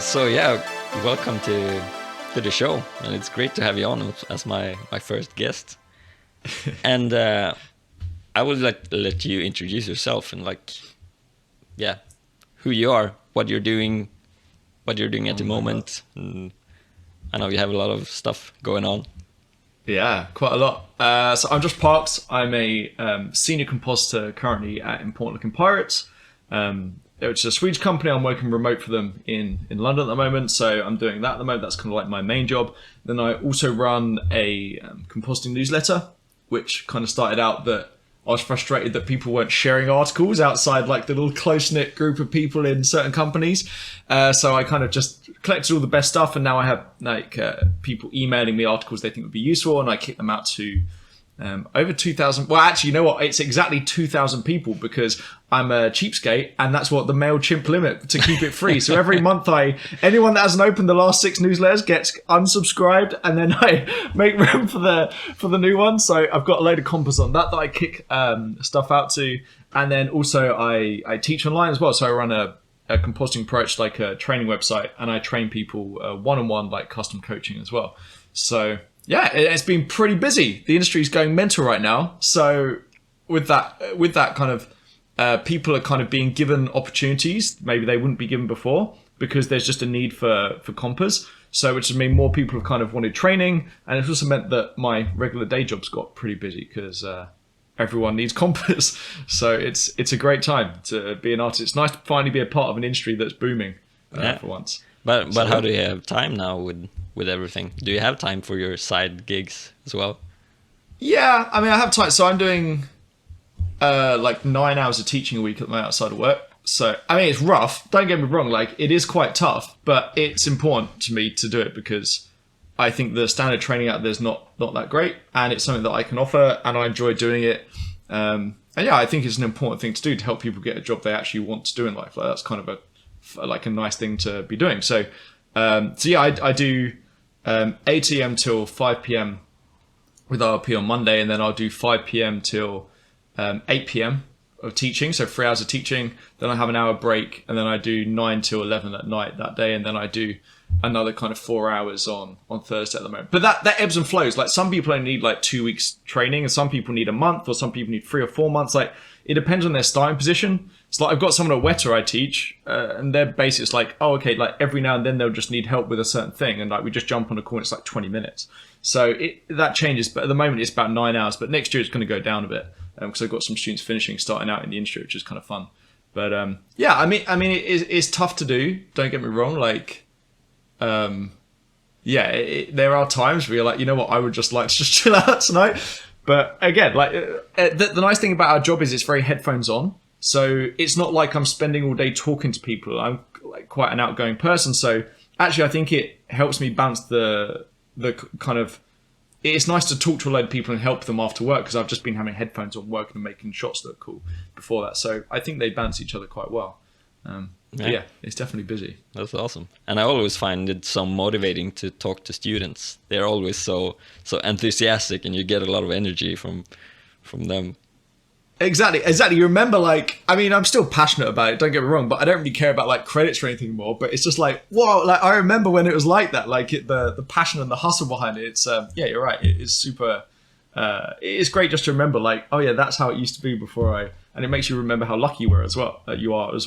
So yeah, welcome to the show, and it's great to have you on as my first guest. And I would like to let you introduce yourself and yeah, who you are, what you're doing at the moment. And I know you have a lot of stuff going on. Yeah, quite a lot. So I'm Josh Parks. I'm a senior compositor currently at Important Looking Pirates, which is a Swedish company. I'm working remote for them in London at the moment. So I'm doing that at the moment. That's kind of like my main job. Then I also run a compositing newsletter, which kind of started out that I was frustrated that people weren't sharing articles outside like the little close-knit group of people in certain companies. So I kind of just collected all the best stuff, and now I have people emailing me articles they think would be useful, and I kick them out to over 2,000. Well, actually, you know what? It's exactly 2,000 people because I'm a cheapskate, and that's what the MailChimp limit to keep it free. So every month, anyone that hasn't opened the last 6 newsletters gets unsubscribed, and then I make room for the new one. So I've got a load of compos on that I kick stuff out to, and then also I teach online as well. So I run a compositing approach, like a training website, and I train people one-on-one, like custom coaching as well. So yeah, it's been pretty busy. The industry is going mental right now. So with that kind of people are kind of being given opportunities maybe they wouldn't be given before because there's just a need for compas. So which has mean more people have kind of wanted training, and it's also meant that my regular day jobs got pretty busy because everyone needs compas. So it's a great time to be an artist. It's nice to finally be a part of an industry that's booming for once. But how do you have time now with everything? Do you have time for your side gigs as well? Yeah, I mean, I have time. So I'm doing like 9 hours of teaching a week at my outside of work. So, I mean, it's rough. Don't get me wrong. Like, it is quite tough, but it's important to me to do it because I think the standard training out there is not that great, and it's something that I can offer, and I enjoy doing it. And yeah, I think it's an important thing to do to help people get a job they actually want to do in life. Like, that's kind of a nice thing to be doing. So yeah, I do 8 a.m. till 5 p.m. with RP on Monday, and then I'll do 5 p.m. till 8 p.m. of teaching, so 3 hours of teaching. Then I have an hour break, and then I do 9 till 11 at night that day, and then I do another kind of 4 hours on Thursday at the moment. But that ebbs and flows. Like, some people only need like 2 weeks training, and some people need a month, or some people need 3 or 4 months. Like, it depends on their starting position. It's like I've got someone at Weta I teach, and their base is like, oh, okay, like every now and then they'll just need help with a certain thing, and like we just jump on a call and it's like 20 minutes. So that changes, but at the moment it's about 9 hours. But next year it's going to go down a bit because I've got some students starting out in the industry, which is kind of fun. But yeah, I mean, it's tough to do. Don't get me wrong. Like, yeah, there are times where you're like, you know what, I would just like to just chill out tonight. But again, like the nice thing about our job is it's very headphones on. So it's not like I'm spending all day talking to people. I'm like quite an outgoing person. So actually, I think it helps me bounce the kind of. It's nice to talk to a load of people and help them after work because I've just been having headphones on working and making shots look cool before that. So I think they bounce each other quite well. Yeah, it's definitely busy. That's awesome. And I always find it so motivating to talk to students. They're always so enthusiastic, and you get a lot of energy from them. Exactly. You remember, like, I mean, I'm still passionate about it, don't get me wrong, but I don't really care about like credits or anything anymore. But it's just like, whoa, like I remember when it was like that, like the passion and the hustle behind it. It's yeah, you're right. It is super. It's great just to remember, like, oh yeah, that's how it used to be before and it makes you remember how lucky you are as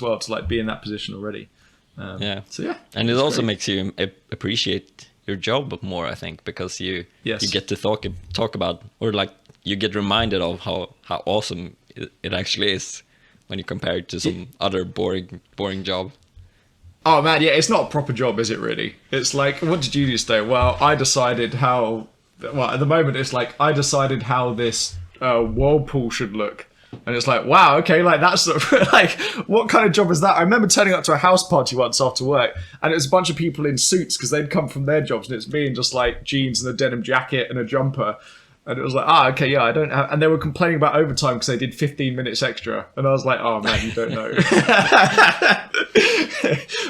well to like be in that position already. Yeah. So yeah. And it also makes you appreciate your job more, I think, because you get to talk about, or like you get reminded of how awesome it actually is when you compare it to some other boring job. Oh man, yeah, it's not a proper job, is it really? It's like, what did you do today? Well, at the moment it's like, I decided how this whirlpool should look. And it's like, wow, okay, like that's like, what kind of job is that? I remember turning up to a house party once after work, and it was a bunch of people in suits because they'd come from their jobs, and it's me in just like jeans and a denim jacket and a jumper. And it was like, okay, yeah, I don't have... And they were complaining about overtime because they did 15 minutes extra. And I was like, oh, man, you don't know.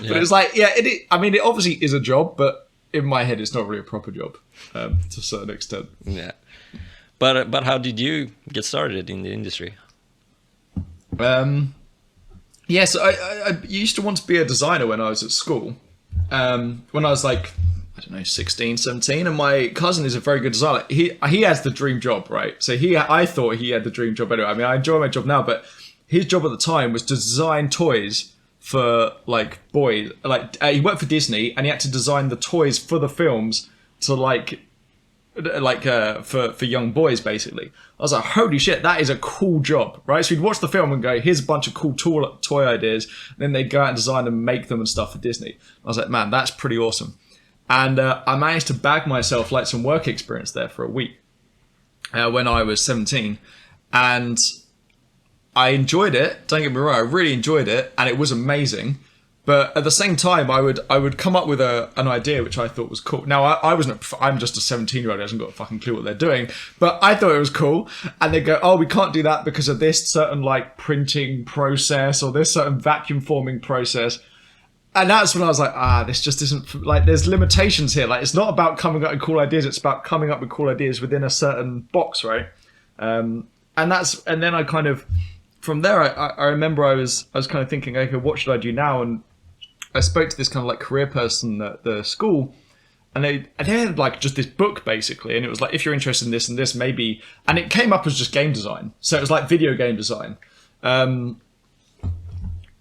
But it's like, yeah, I mean, it obviously is a job, but in my head, it's not really a proper job to a certain extent. Yeah. But how did you get started in the industry? Yeah, so I used to want to be a designer when I was at school. when I was like, I don't know, 16, 17, and my cousin is a very good designer. He has the dream job, right? So I thought he had the dream job anyway. I mean, I enjoy my job now, but his job at the time was to design toys for like boys. Like he worked for Disney, and he had to design the toys for the films to for young boys, basically. I was like, holy shit, that is a cool job, right? So we'd watch the film and go, here's a bunch of cool toy ideas, and then they'd go out and design and make them and stuff for Disney. I was like, man, that's pretty awesome. And I managed to bag myself like some work experience there for a week when I was 17. And I enjoyed it. Don't get me wrong, I really enjoyed it. And it was amazing. But at the same time, I would come up with an idea which I thought was cool. Now, I'm just a 17-year-old who hasn't got a fucking clue what they're doing. But I thought it was cool. And they go, oh, we can't do that because of this certain like printing process or this certain vacuum forming process. And that's when I was like, this just isn't, like, there's limitations here. Like, it's not about coming up with cool ideas. It's about coming up with cool ideas within a certain box, right? And then I kind of, from there, I remember I was kind of thinking, okay, what should I do now? And I spoke to this kind of like career person at the school, and they had like just this book basically. And it was like, if you're interested in this and this, maybe, and it came up as just game design. So it was like video game design. And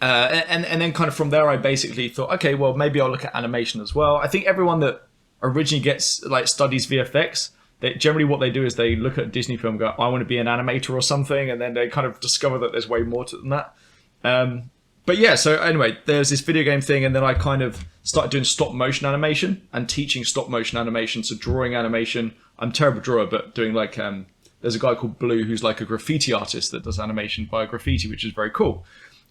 then kind of from there, I basically thought, okay, well, maybe I'll look at animation as well. I think everyone that originally studies VFX, generally what they do is they look at a Disney film and go, I want to be an animator or something. And then they kind of discover that there's way more to it than that. But yeah, so anyway, there's this video game thing. And then I kind of started doing stop motion animation and teaching stop motion animation. So drawing animation. I'm a terrible drawer, but doing like, there's a guy called Blue who's like a graffiti artist that does animation by graffiti, which is very cool.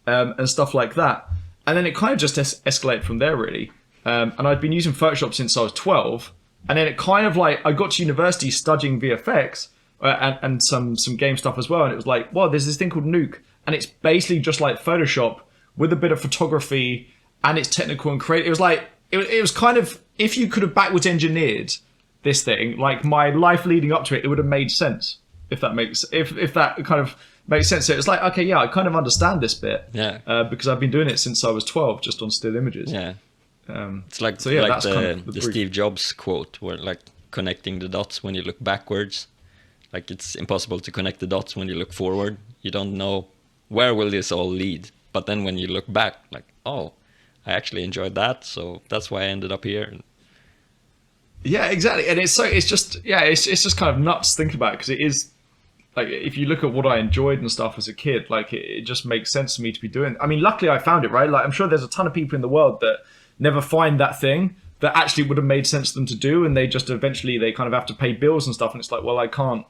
And stuff like that. And then it kind of just escalated from there, really. And I'd been using Photoshop since I was 12. And then it kind of like, I got to university studying VFX and some game stuff as well. And it was like, well, there's this thing called Nuke. And it's basically just like Photoshop with a bit of photography, and it's technical and creative. It was like, it was kind of, if you could have backwards engineered this thing, like my life leading up to it, it would have made sense. If that kind of makes sense. So it's like, okay, yeah, I kind of understand this bit. Yeah. Because I've been doing it since I was 12, just on still images. Yeah. It's like, so yeah, like that's kind of the Steve Jobs quote, where like connecting the dots when you look backwards. Like it's impossible to connect the dots when you look forward. You don't know where will this all lead. But then when you look back, like, oh, I actually enjoyed that, so that's why I ended up here. Yeah, exactly. And it's just kind of nuts thinking about it, because it is. Like, if you look at what I enjoyed and stuff as a kid, like, it just makes sense to me to be doing. I mean, luckily I found it, right? Like, I'm sure there's a ton of people in the world that never find that thing that actually would have made sense to them to do, and they just eventually, they kind of have to pay bills and stuff, and it's like, well, I can't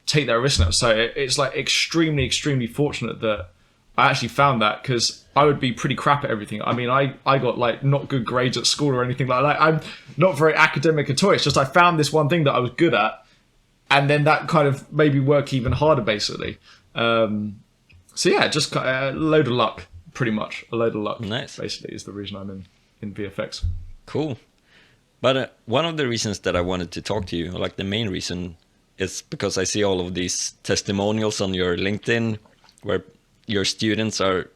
take that risk now. So it's like extremely, extremely fortunate that I actually found that, because I would be pretty crap at everything. I mean, I got like not good grades at school or anything like that. I'm not very academic at all. It's just I found this one thing that I was good at, and then that kind of made me work even harder, basically. So yeah, just a load of luck, pretty much. A load of luck, nice. Basically, is the reason I'm in VFX. Cool. But one of the reasons that I wanted to talk to you, like the main reason, is because I see all of these testimonials on your LinkedIn where your students are...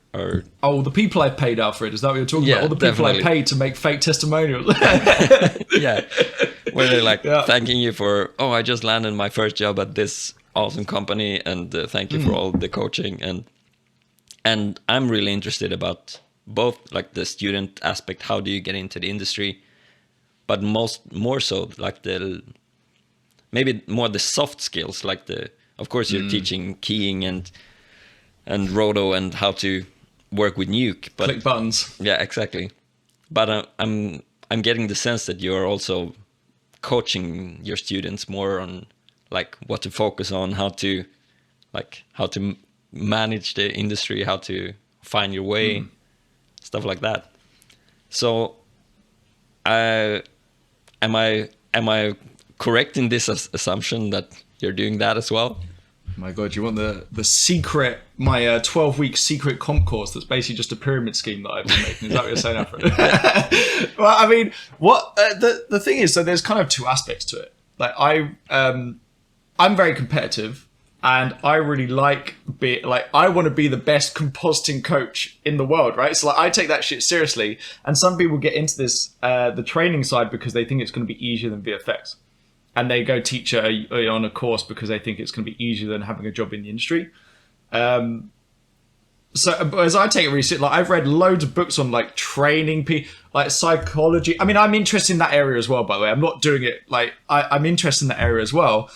Oh, the people I paid, Alfred, is that what you're talking about? All the people I paid to make fake testimonials. Yeah. Where they're like, thanking you for, I just landed my first job at this awesome company, and thank you for all the coaching. And I'm really interested about both like the student aspect, how do you get into the industry, but more so like maybe more the soft skills, like of course you're teaching keying and roto and how to work with Nuke, but click buttons. Yeah, exactly. But I'm getting the sense that you're also coaching your students more on like what to focus on, how to manage the industry, how to find your way, stuff like that. So, am I correct in this assumption that you're doing that as well? My God, you want the secret, my 12-week secret comp course that's basically just a pyramid scheme that I've been making. Is that what you're saying, Alfred? Well, I mean, what the thing is, so there's kind of two aspects to it. Like I'm very competitive, and I really I want to be the best compositing coach in the world, right? So like I take that shit seriously, and some people get into this the training side because they think it's going to be easier than VFX, and they go teach on a course because they think it's going to be easier than having a job in the industry. So as I take it really seriously, like I've read loads of books on like training people, like psychology. I mean, I'm interested in that area as well, by the way. I'm not doing it like I'm interested in that area as well.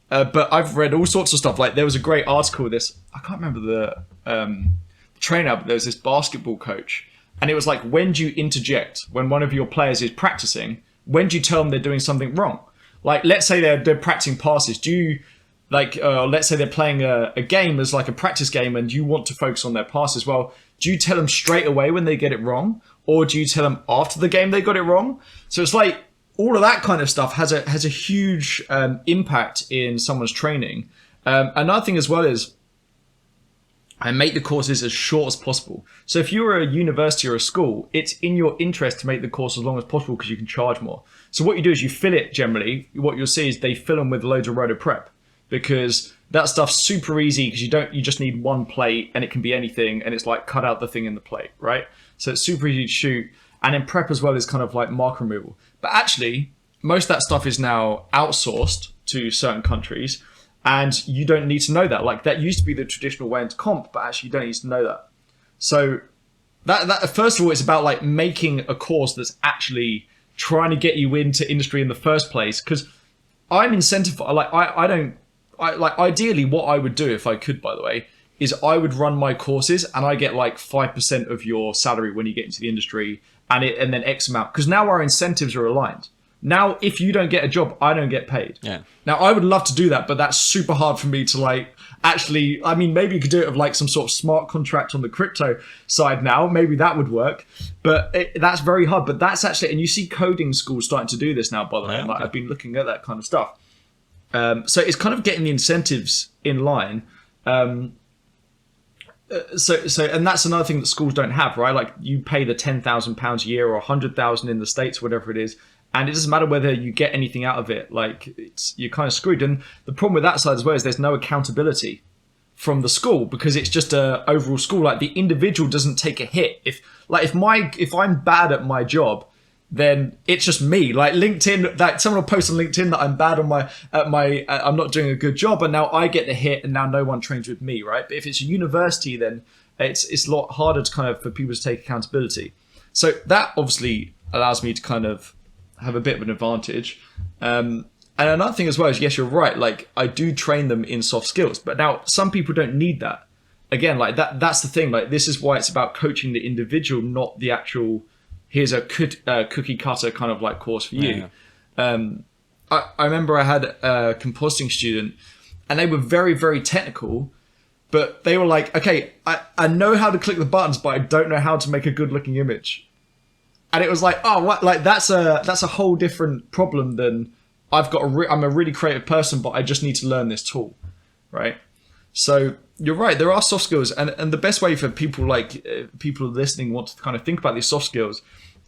But I've read all sorts of stuff. Like there was a great article with this. I can't remember the trainer, but there was this basketball coach, and it was like, when do you interject when one of your players is practicing? When do you tell them they're doing something wrong? Like let's say they're practicing passes. Do you let's say they're playing a game as like a practice game, and you want to focus on their passes? Well, do you tell them straight away when they get it wrong, or do you tell them after the game they got it wrong? So it's like, all of that kind of stuff has a huge impact in someone's training. Another thing as well is I make the courses as short as possible. So if you're a university or a school, it's in your interest to make the course as long as possible because you can charge more. So what you do is you fill it generally. What you'll see is they fill them with loads of roto prep, because that stuff's super easy because you just need one plate and it can be anything, and it's like cut out the thing in the plate, right? So it's super easy to shoot. And then prep as well is kind of like mark removal. But actually, most of that stuff is now outsourced to certain countries, and you don't need to know that. Like that used to be the traditional way into comp, but actually you don't need to know that. So that first of all, it's about like making a course that's actually trying to get you into industry in the first place. Because I'm incentivized. Like ideally, what I would do if I could, by the way, is I would run my courses and I get like 5% of your salary when you get into the industry, and then X amount. Because now our incentives are aligned. Now, if you don't get a job, I don't get paid. Yeah. Now, I would love to do that, but that's super hard for me to like actually. I mean, maybe you could do it with like some sort of smart contract on the crypto side now. Maybe that would work, but that's very hard. But that's actually, and you see coding schools starting to do this now, by the way. Yeah, Like okay. I've been looking at that kind of stuff. So it's kind of getting the incentives in line. So and that's another thing that schools don't have, right? Like you pay the £10,000 a year or 100,000 in the States, whatever it is, and it doesn't matter whether you get anything out of it. Like you're kind of screwed. And the problem with that side as well is there's no accountability from the school, because it's just a overall school. Like the individual doesn't take a hit. If I'm bad at my job, then it's just me. Like LinkedIn, like someone will post on LinkedIn that I'm bad on I'm not doing a good job, and now I get the hit, and now no one trains with me, right? But if it's a university, then it's a lot harder to kind of for people to take accountability. So that obviously allows me to kind of have a bit of an advantage. And another thing as well is, yes, you're right. Like I do train them in soft skills, but now some people don't need that. Again, like that's the thing. Like this is why it's about coaching the individual, not the actual. Here's a cookie cutter kind of like course for you. Yeah. I remember I had a compositing student, and they were very, very technical, but they were like, okay, I know how to click the buttons, but I don't know how to make a good looking image. And it was like, oh, what? Like that's a whole different problem than I'm a really creative person, but I just need to learn this tool, right? So you're right. There are soft skills, and the best way for people people listening want to kind of think about these soft skills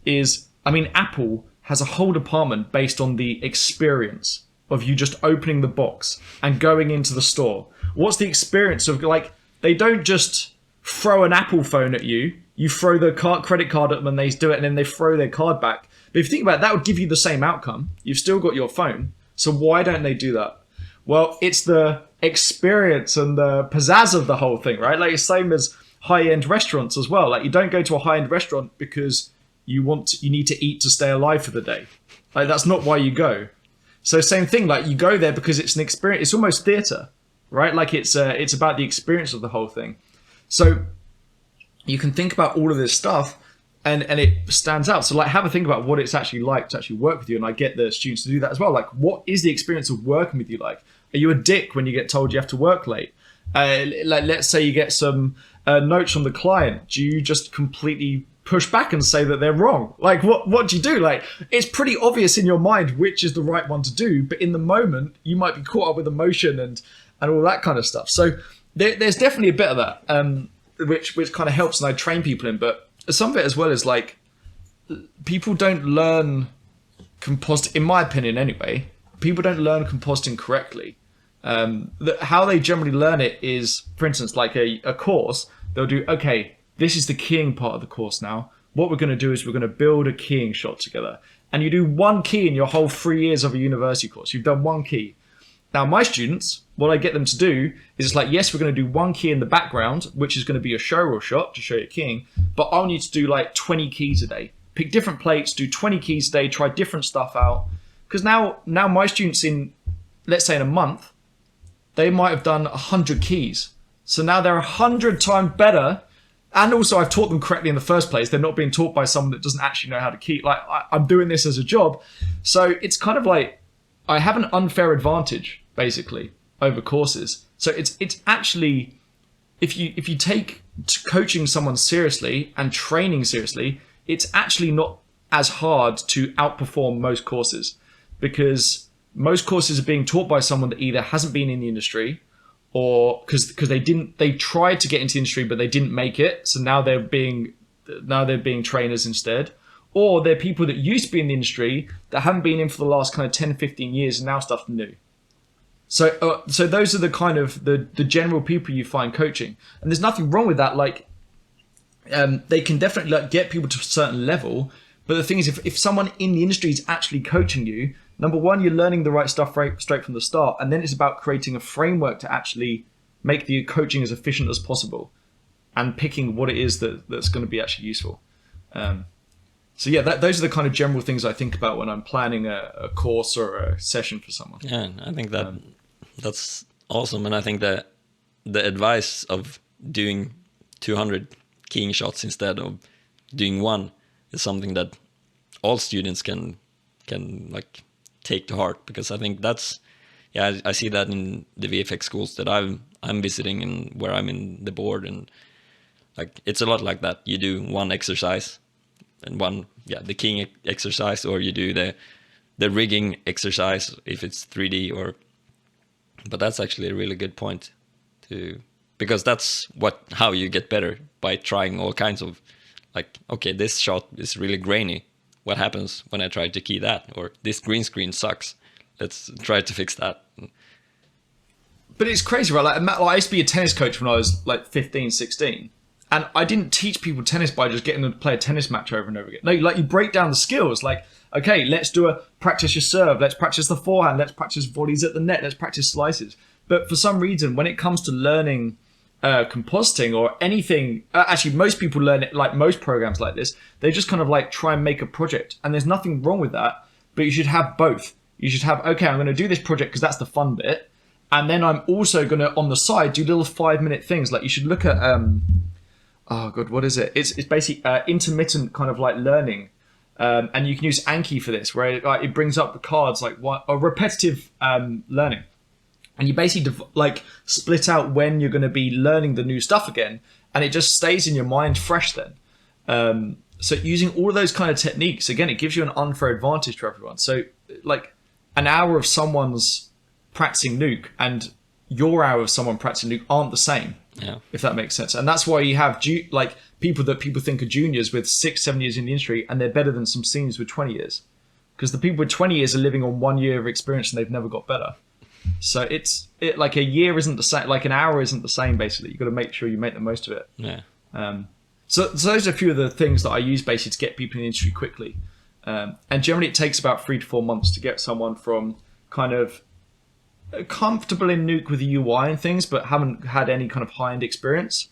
is, I mean, Apple has a whole department based on the experience of you just opening the box and going into the store. What's the experience of, like, they don't just throw an Apple phone at you. You throw the credit card at them and they do it, and then they throw their card back. But if you think about it, that would give you the same outcome. You've still got your phone. So why don't they do that? Well, it's the experience and the pizzazz of the whole thing, right? Like it's same as high-end restaurants as well. Like you don't go to a high-end restaurant because you need to eat to stay alive for the day. Like that's not why you go. So same thing, like you go there because it's an experience. It's almost theater, right? Like it's about the experience of the whole thing. So you can think about all of this stuff and it stands out. So like have a think about what it's actually like to actually work with you. And I get the students to do that as well. Like what is the experience of working with you like? Are you a dick when you get told you have to work late? Like let's say you get some notes from the client. Do you just completely push back and say that they're wrong? Like what do you do? Like it's pretty obvious in your mind which is the right one to do, but in the moment you might be caught up with emotion and all that kind of stuff. So there's definitely a bit of that, which kind of helps, and I train people in. But some of it as well is like people don't learn compositing, in my opinion anyway. People don't learn compositing correctly. How they generally learn it is, for instance, like a course, they'll do, okay, this is the keying part of the course now. What we're going to do is we're going to build a keying shot together. And you do one key in your whole 3 years of a university course. You've done one key. Now, my students, what I get them to do is it's like, yes, we're going to do one key in the background, which is going to be a show reel shot to show you keying, but I'll need to do like 20 keys a day. Pick different plates, do 20 keys a day, try different stuff out. Because now my students in, let's say in a month, they might have done 100 keys. So now they're 100 times better. And also I've taught them correctly in the first place. They're not being taught by someone that doesn't actually know how to key. Like I'm doing this as a job. So it's kind of like, I have an unfair advantage basically over courses. So it's actually, if you take coaching someone seriously and training seriously, it's actually not as hard to outperform most courses, because most courses are being taught by someone that either hasn't been in the industry, or because they tried to get into the industry but they didn't make it, so now they're being trainers instead, or they're people that used to be in the industry that haven't been in for the last kind of 10, 15 years and now stuff new. So those are the kind of the general people you find coaching, and there's nothing wrong with that. Like they can definitely like get people to a certain level, but the thing is, if someone in the industry is actually coaching you, number one, you're learning the right stuff straight from the start, and then it's about creating a framework to actually make the coaching as efficient as possible, and picking what it is that's going to be actually useful. So yeah, those are the kind of general things I think about when I'm planning a course or a session for someone. Yeah, I think that's awesome, and I think that the advice of doing 200 keying shots instead of doing one is something that all students can like take to heart, because I think that's, yeah, I see that in the VFX schools that I'm visiting and where I'm in the board, and like it's a lot like that. You do one exercise and the keying exercise, or you do the rigging exercise if it's 3D, but that's actually a really good point because that's how you get better, by trying all kinds of, like, okay, this shot is really grainy. What happens when I try to key that? Or this green screen sucks. Let's try to fix that. But it's crazy, right? Like I used to be a tennis coach when I was like 15, 16. And I didn't teach people tennis by just getting them to play a tennis match over and over again. No, like you break down the skills. Like, okay, let's practice your serve. Let's practice the forehand. Let's practice volleys at the net. Let's practice slices. But for some reason, when it comes to learning compositing or anything, actually most people learn it, like most programs like this, they just kind of like try and make a project, and there's nothing wrong with that, but you should have both. You should have, okay, I'm going to do this project because that's the fun bit, and then I'm also going to on the side do little 5-minute things. Like you should look at oh god, what is it? It's basically intermittent kind of like learning, and you can use Anki for this, where it brings up the cards like repetitive learning. And you basically like split out when you're going to be learning the new stuff again, and it just stays in your mind fresh then. So using all of those kind of techniques, again, it gives you an unfair advantage to everyone. So like an hour of someone's practicing nuke and your hour of someone practicing nuke aren't the same, if that makes sense. And that's why you have like people that people think are juniors with 6-7 years in the industry, and they're better than some seniors with 20 years. Because the people with 20 years are living on 1 year of experience and they've never got better. So it like a year isn't the same, like an hour isn't the same. Basically, you've got to make sure you make the most of it. Yeah. So those are a few of the things that I use basically to get people in the industry quickly. And generally, it takes about 3 to 4 months to get someone from kind of comfortable in Nuke with the UI and things, but haven't had any kind of high-end experience.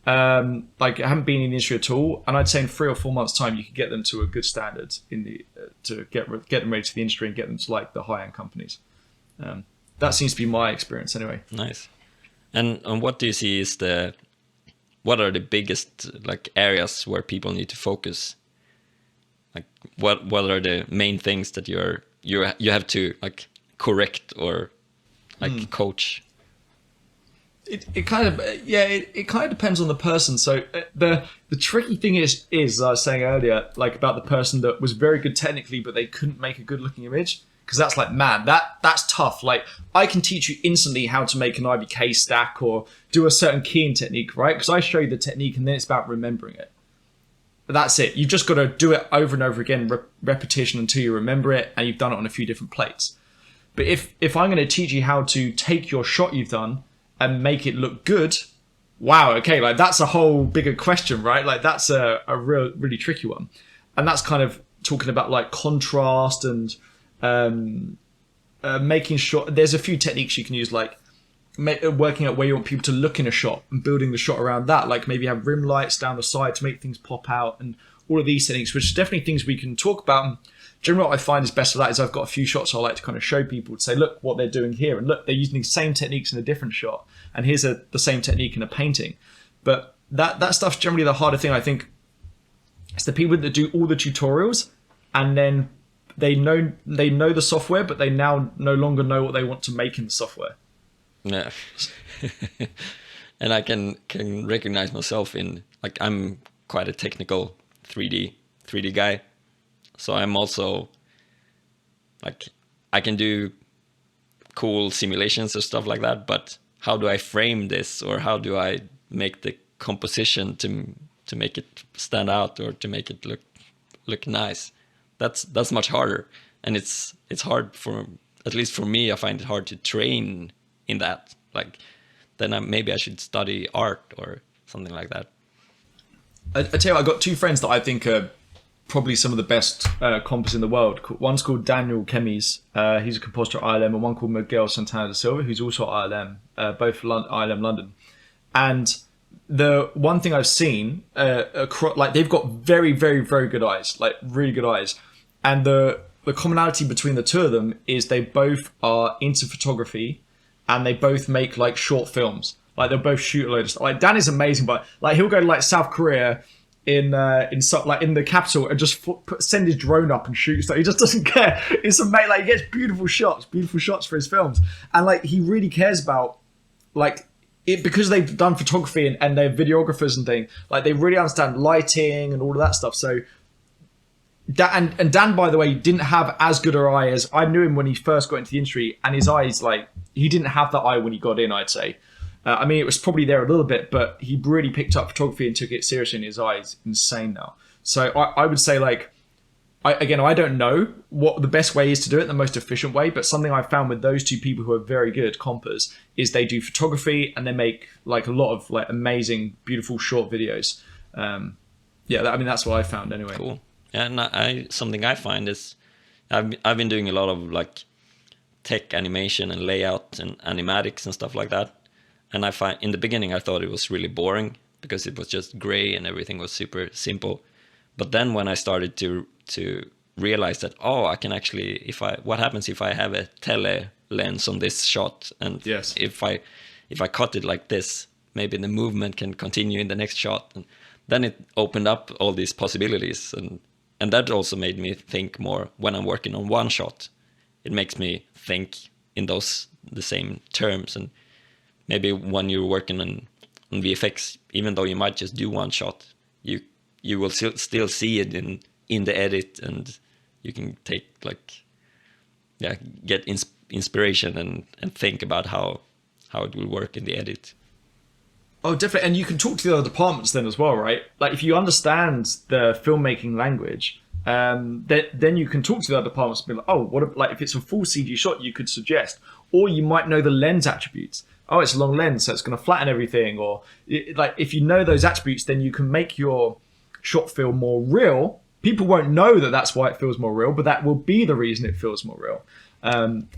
Like haven't been in the industry at all. And I'd say in 3 or 4 months' time, you could get them to a good standard in the to get them ready to the industry and get them to like the high-end companies. That seems to be my experience anyway. Nice. And what do you see is what are the biggest like areas where people need to focus? Like what are the main things that you have to like correct or like coach? It kind of it kind of depends on the person. So the tricky thing is as I was saying earlier, like about the person that was very good technically but they couldn't make a good looking image. Because that's like, man, that's tough. Like, I can teach you instantly how to make an IBK stack or do a certain keying technique, right? Because I show you the technique and then it's about remembering it. But that's it. You've just got to do it over and over again, repetition until you remember it, and you've done it on a few different plates. But if I'm going to teach you how to take your shot you've done and make it look good, wow, okay, like that's a whole bigger question, right? Like that's a really tricky one. And that's kind of talking about like contrast and making sure there's a few techniques you can use, like working out where you want people to look in a shot and building the shot around that. Like maybe have rim lights down the side to make things pop out, and all of these techniques, which are definitely things we can talk about. And generally what I find is best for that is I've got a few shots I like to kind of show people to say, look what they're doing here, and look, they're using the same techniques in a different shot, and here's the same technique in a painting. But that stuff's generally the harder thing, I think. It's the people that do all the tutorials and then they know the software, but they now no longer know what they want to make in the software. Yeah. And I can recognize myself in, like, I'm quite a technical 3D guy. So I'm also like, I can do cool simulations or stuff like that, but how do I frame this, or how do I make the composition to make it stand out, or to make it look nice? That's much harder, and it's hard for, at least for me, I find it hard to train in that. Like, then maybe I should study art or something like that. I tell you, I've got two friends that I think are probably some of the best composists in the world. One's called Daniel Chemis, he's a compositor at ILM, and one called Miguel Santana da Silva, who's also at ILM, both ILM London. And the one thing I've seen, like, they've got very, very, very good eyes, like really good eyes. And the commonality between the two of them is they both are into photography, and they both make like short films. Like, they'll both shoot a load of stuff. Like, Dan is amazing, but like he'll go to like South Korea in the capital and just send his drone up and shoot stuff. He just doesn't care. It's amazing. Like, he gets beautiful shots for his films, and like he really cares about like it, because they've done photography and they're videographers and things. Like, they really understand lighting and all of that stuff. So. And Dan, by the way, didn't have as good an eye as I knew him when he first got into the industry, and his eyes, like, he didn't have that eye when he got in, I'd say. I mean, it was probably there a little bit, but he really picked up photography and took it seriously, and his eye is insane now. So I would say, like, I don't know what the best way is to do it, the most efficient way, but something I've found with those two people who are very good compers is they do photography and they make like a lot of like amazing, beautiful short videos. That's what I found anyway. Cool. Yeah, and something I find is I've been doing a lot of like tech animation and layout and animatics and stuff like that. And I find in the beginning I thought it was really boring because it was just gray and everything was super simple. But then when I started to realize that, oh, I can actually, what happens if I have a tele lens on this shot, and yes, if I cut it like this, maybe the movement can continue in the next shot. And then it opened up all these possibilities, and that also made me think more when I'm working on one shot. It makes me think in the same terms. And maybe when you're working on VFX, even though you might just do one shot, you will still see it in the edit, and you can take get inspiration and think about how it will work in the edit. Oh, definitely. And you can talk to the other departments then as well, right? Like, if you understand the filmmaking language, then you can talk to the other departments and be like, oh, if it's a full CG shot, you could suggest, or you might know the lens attributes. Oh, it's a long lens, so it's going to flatten everything. Or like, if you know those attributes, then you can make your shot feel more real. People won't know that that's why it feels more real, but that will be the reason it feels more real.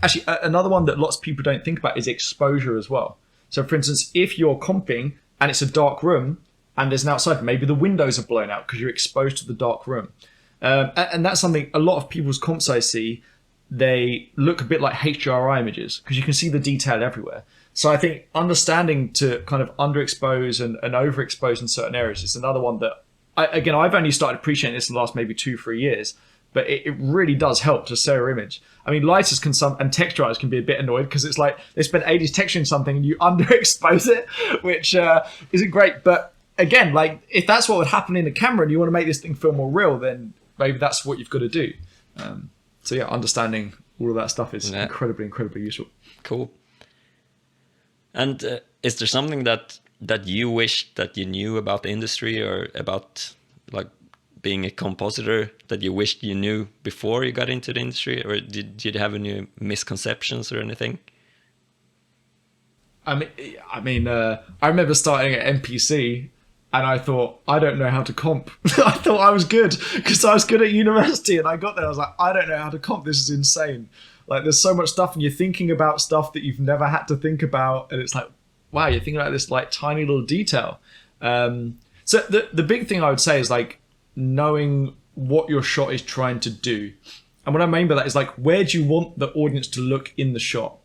Actually, another one that lots of people don't think about is exposure as well. So, for instance, if you're comping and it's a dark room and there's an outside, maybe the windows are blown out because you're exposed to the dark room. And that's something a lot of people's comps I see, they look a bit like HDRI images because you can see the detail everywhere. So I think understanding to kind of underexpose and overexpose in certain areas is another one that, I've only started appreciating this in the last maybe 2-3 years, but it really does help to sell your image. I mean, lighters and texturize can be a bit annoyed because it's like they spent ages texturing something and you underexpose it, which isn't great. But again, like, if that's what would happen in the camera and you want to make this thing feel more real, then maybe that's what you've got to do. So yeah, understanding all of that stuff is incredibly, incredibly useful. Cool. And is there something that you wish that you knew about the industry, or about like being a compositor that you wished you knew before you got into the industry, or did you have any misconceptions or anything? I remember starting at NPC and I thought, I don't know how to comp. I thought I was good because I was good at university, and I got there, I was like, I don't know how to comp. This is insane. Like, there's so much stuff and you're thinking about stuff that you've never had to think about. And it's like, wow, you're thinking about this like tiny little detail. So the big thing I would say is like knowing what your shot is trying to do. And what I mean by that is like, where do you want the audience to look in the shot?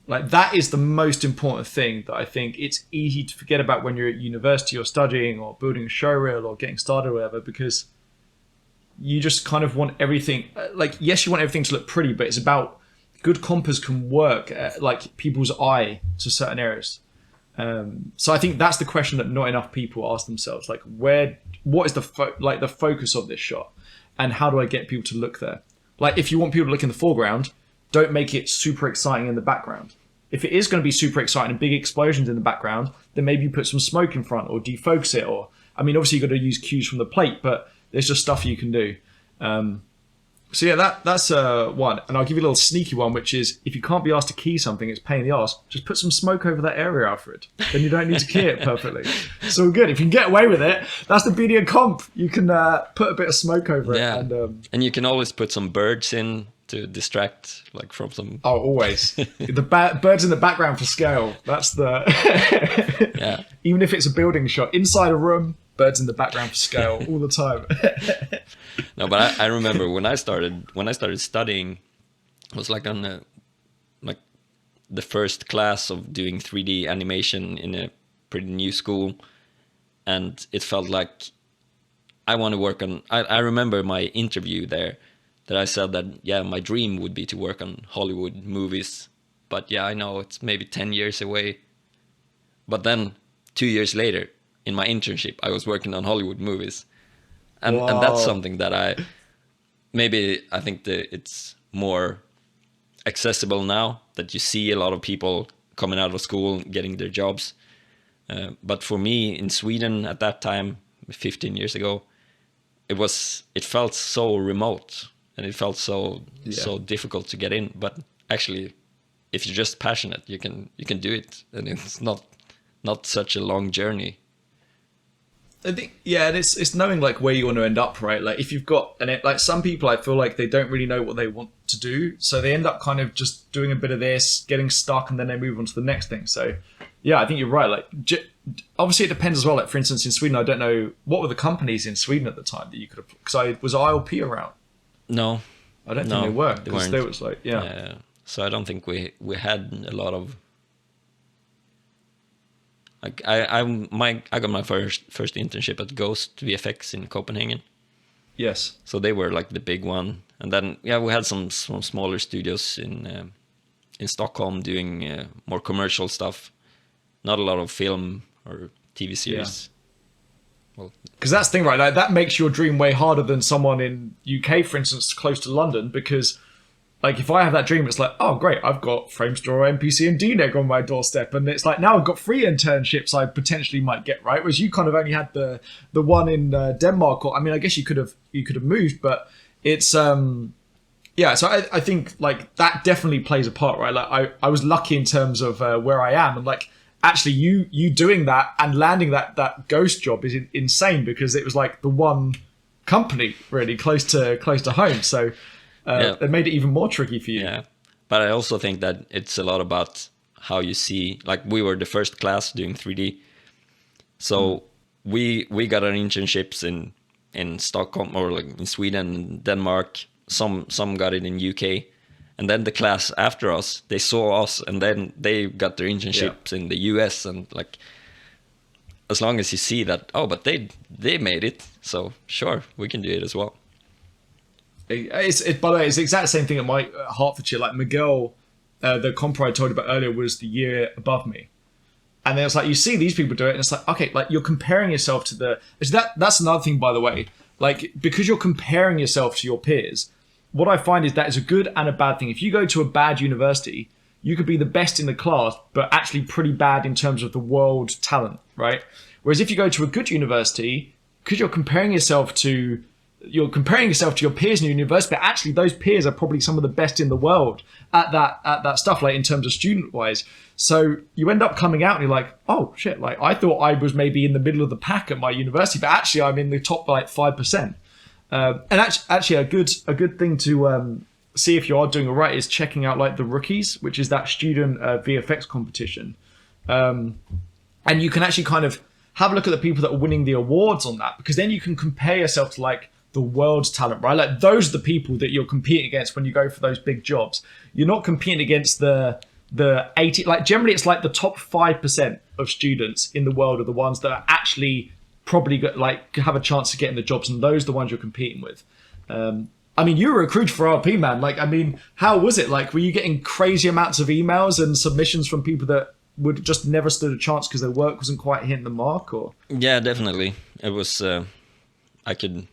Like, that is the most important thing that I think it's easy to forget about when you're at university or studying or building a showreel or getting started or whatever, because you just kind of want everything, like, yes, you want everything to look pretty, but it's about good compos can work at, like, people's eye to certain areas. So I think that's the question that not enough people ask themselves, like, what is the focus of this shot, and how do I get people to look there? Like, if you want people to look in the foreground, don't make it super exciting in the background. If it is going to be super exciting and big explosions in the background, then maybe you put some smoke in front or defocus it. Or, I mean, obviously you've got to use cues from the plate, but there's just stuff you can do. So yeah, that's one. And I'll give you a little sneaky one, which is if you can't be asked to key something, it's a pain in the arse, just put some smoke over that area, Alfred. Then you don't need to key it perfectly. It's all good. If you can get away with it, that's the beauty of comp. You can put a bit of smoke over it. And you can always put some birds in to distract, like, from some... Oh, always. The birds in the background for scale. That's the... Yeah. Even if it's a building shot, inside a room, birds in the background for scale all the time. No, but I remember when I started studying, it was like on the first class of doing 3D animation in a pretty new school, and it felt like I want to work on... I remember my interview there, that I said that, yeah, my dream would be to work on Hollywood movies. But yeah, I know it's maybe 10 years away. But then 2 years later, in my internship, I was working on Hollywood movies. And that's something that I think that it's more accessible now, that you see a lot of people coming out of school getting their jobs. But for me in Sweden at that time, 15 years ago, it felt so remote. And it felt so difficult to get in, but actually, if you're just passionate, you can do it, and it's not such a long journey. I think, yeah, and it's knowing like where you want to end up, right? Like, if you've got like some people, I feel like they don't really know what they want to do, so they end up kind of just doing a bit of this, getting stuck, and then they move on to the next thing. So, yeah, I think you're right. Like, obviously, it depends as well. Like, for instance, in Sweden, I don't know what were the companies in Sweden at the time that you could have, because was ILP around. No, I don't think they were, because they was like, so I don't think we had a lot of. Like, I got my first internship at Ghost VFX in Copenhagen. Yes. So they were like the big one, and then we had some smaller studios in Stockholm doing more commercial stuff. Not a lot of film or TV series. Well, because that's the thing, right? Like, that makes your dream way harder than someone in UK, for instance, close to London. Because, like, if I have that dream, it's like, oh, great, I've got Framestore, NPC, and DNEG on my doorstep, and it's like, now I've got 3 internships I potentially might get, right? Whereas you kind of only had the one in Denmark, or I mean, I guess you could have moved, but it's yeah. So I think like that definitely plays a part, right? Like, I was lucky in terms of where I am, and like, actually, you doing that and landing that Ghost job is insane, because it was like the one company really close to home. So it made it even more tricky for you. Yeah, but I also think that it's a lot about how you see. Like, we were the first class doing 3D, so we got our internships in Stockholm, or like in Sweden, Denmark. Some got it in UK. And then the class after us, they saw us, and then they got their internships in the US. And like, as long as you see that, oh, but they made it, so sure, we can do it as well. By the way, it's the exact same thing at my Hertfordshire. Like, Miguel, the compo I told you about earlier, was the year above me. And then it's like, you see these people do it, and it's like, okay, like, you're comparing yourself to that's another thing, by the way. Like, because you're comparing yourself to your peers, what I find is that is a good and a bad thing. If you go to a bad university, you could be the best in the class, but actually pretty bad in terms of the world talent, right? Whereas if you go to a good university, because you're comparing yourself to your peers in your university, but actually those peers are probably some of the best in the world at that stuff, like in terms of student wise. So you end up coming out and you're like, oh shit, like I thought I was maybe in the middle of the pack at my university, but actually I'm in the top like 5%. And actually a good thing to see if you are doing it right is checking out like the Rookies, which is that student VFX competition. And you can actually kind of have a look at the people that are winning the awards on that, because then you can compare yourself to like the world's talent, right? Like those are the people that you're competing against when you go for those big jobs. You're not competing against the 80, like generally it's like the top 5% of students in the world are the ones that are actually probably like have a chance to get in the jobs, and those are the ones you're competing with. I mean, you were recruited for RP, man. Like, I mean, how was it? Like, were you getting crazy amounts of emails and submissions from people that would just never stood a chance because their work wasn't quite hitting the mark? Or Yeah, definitely. It was. I could.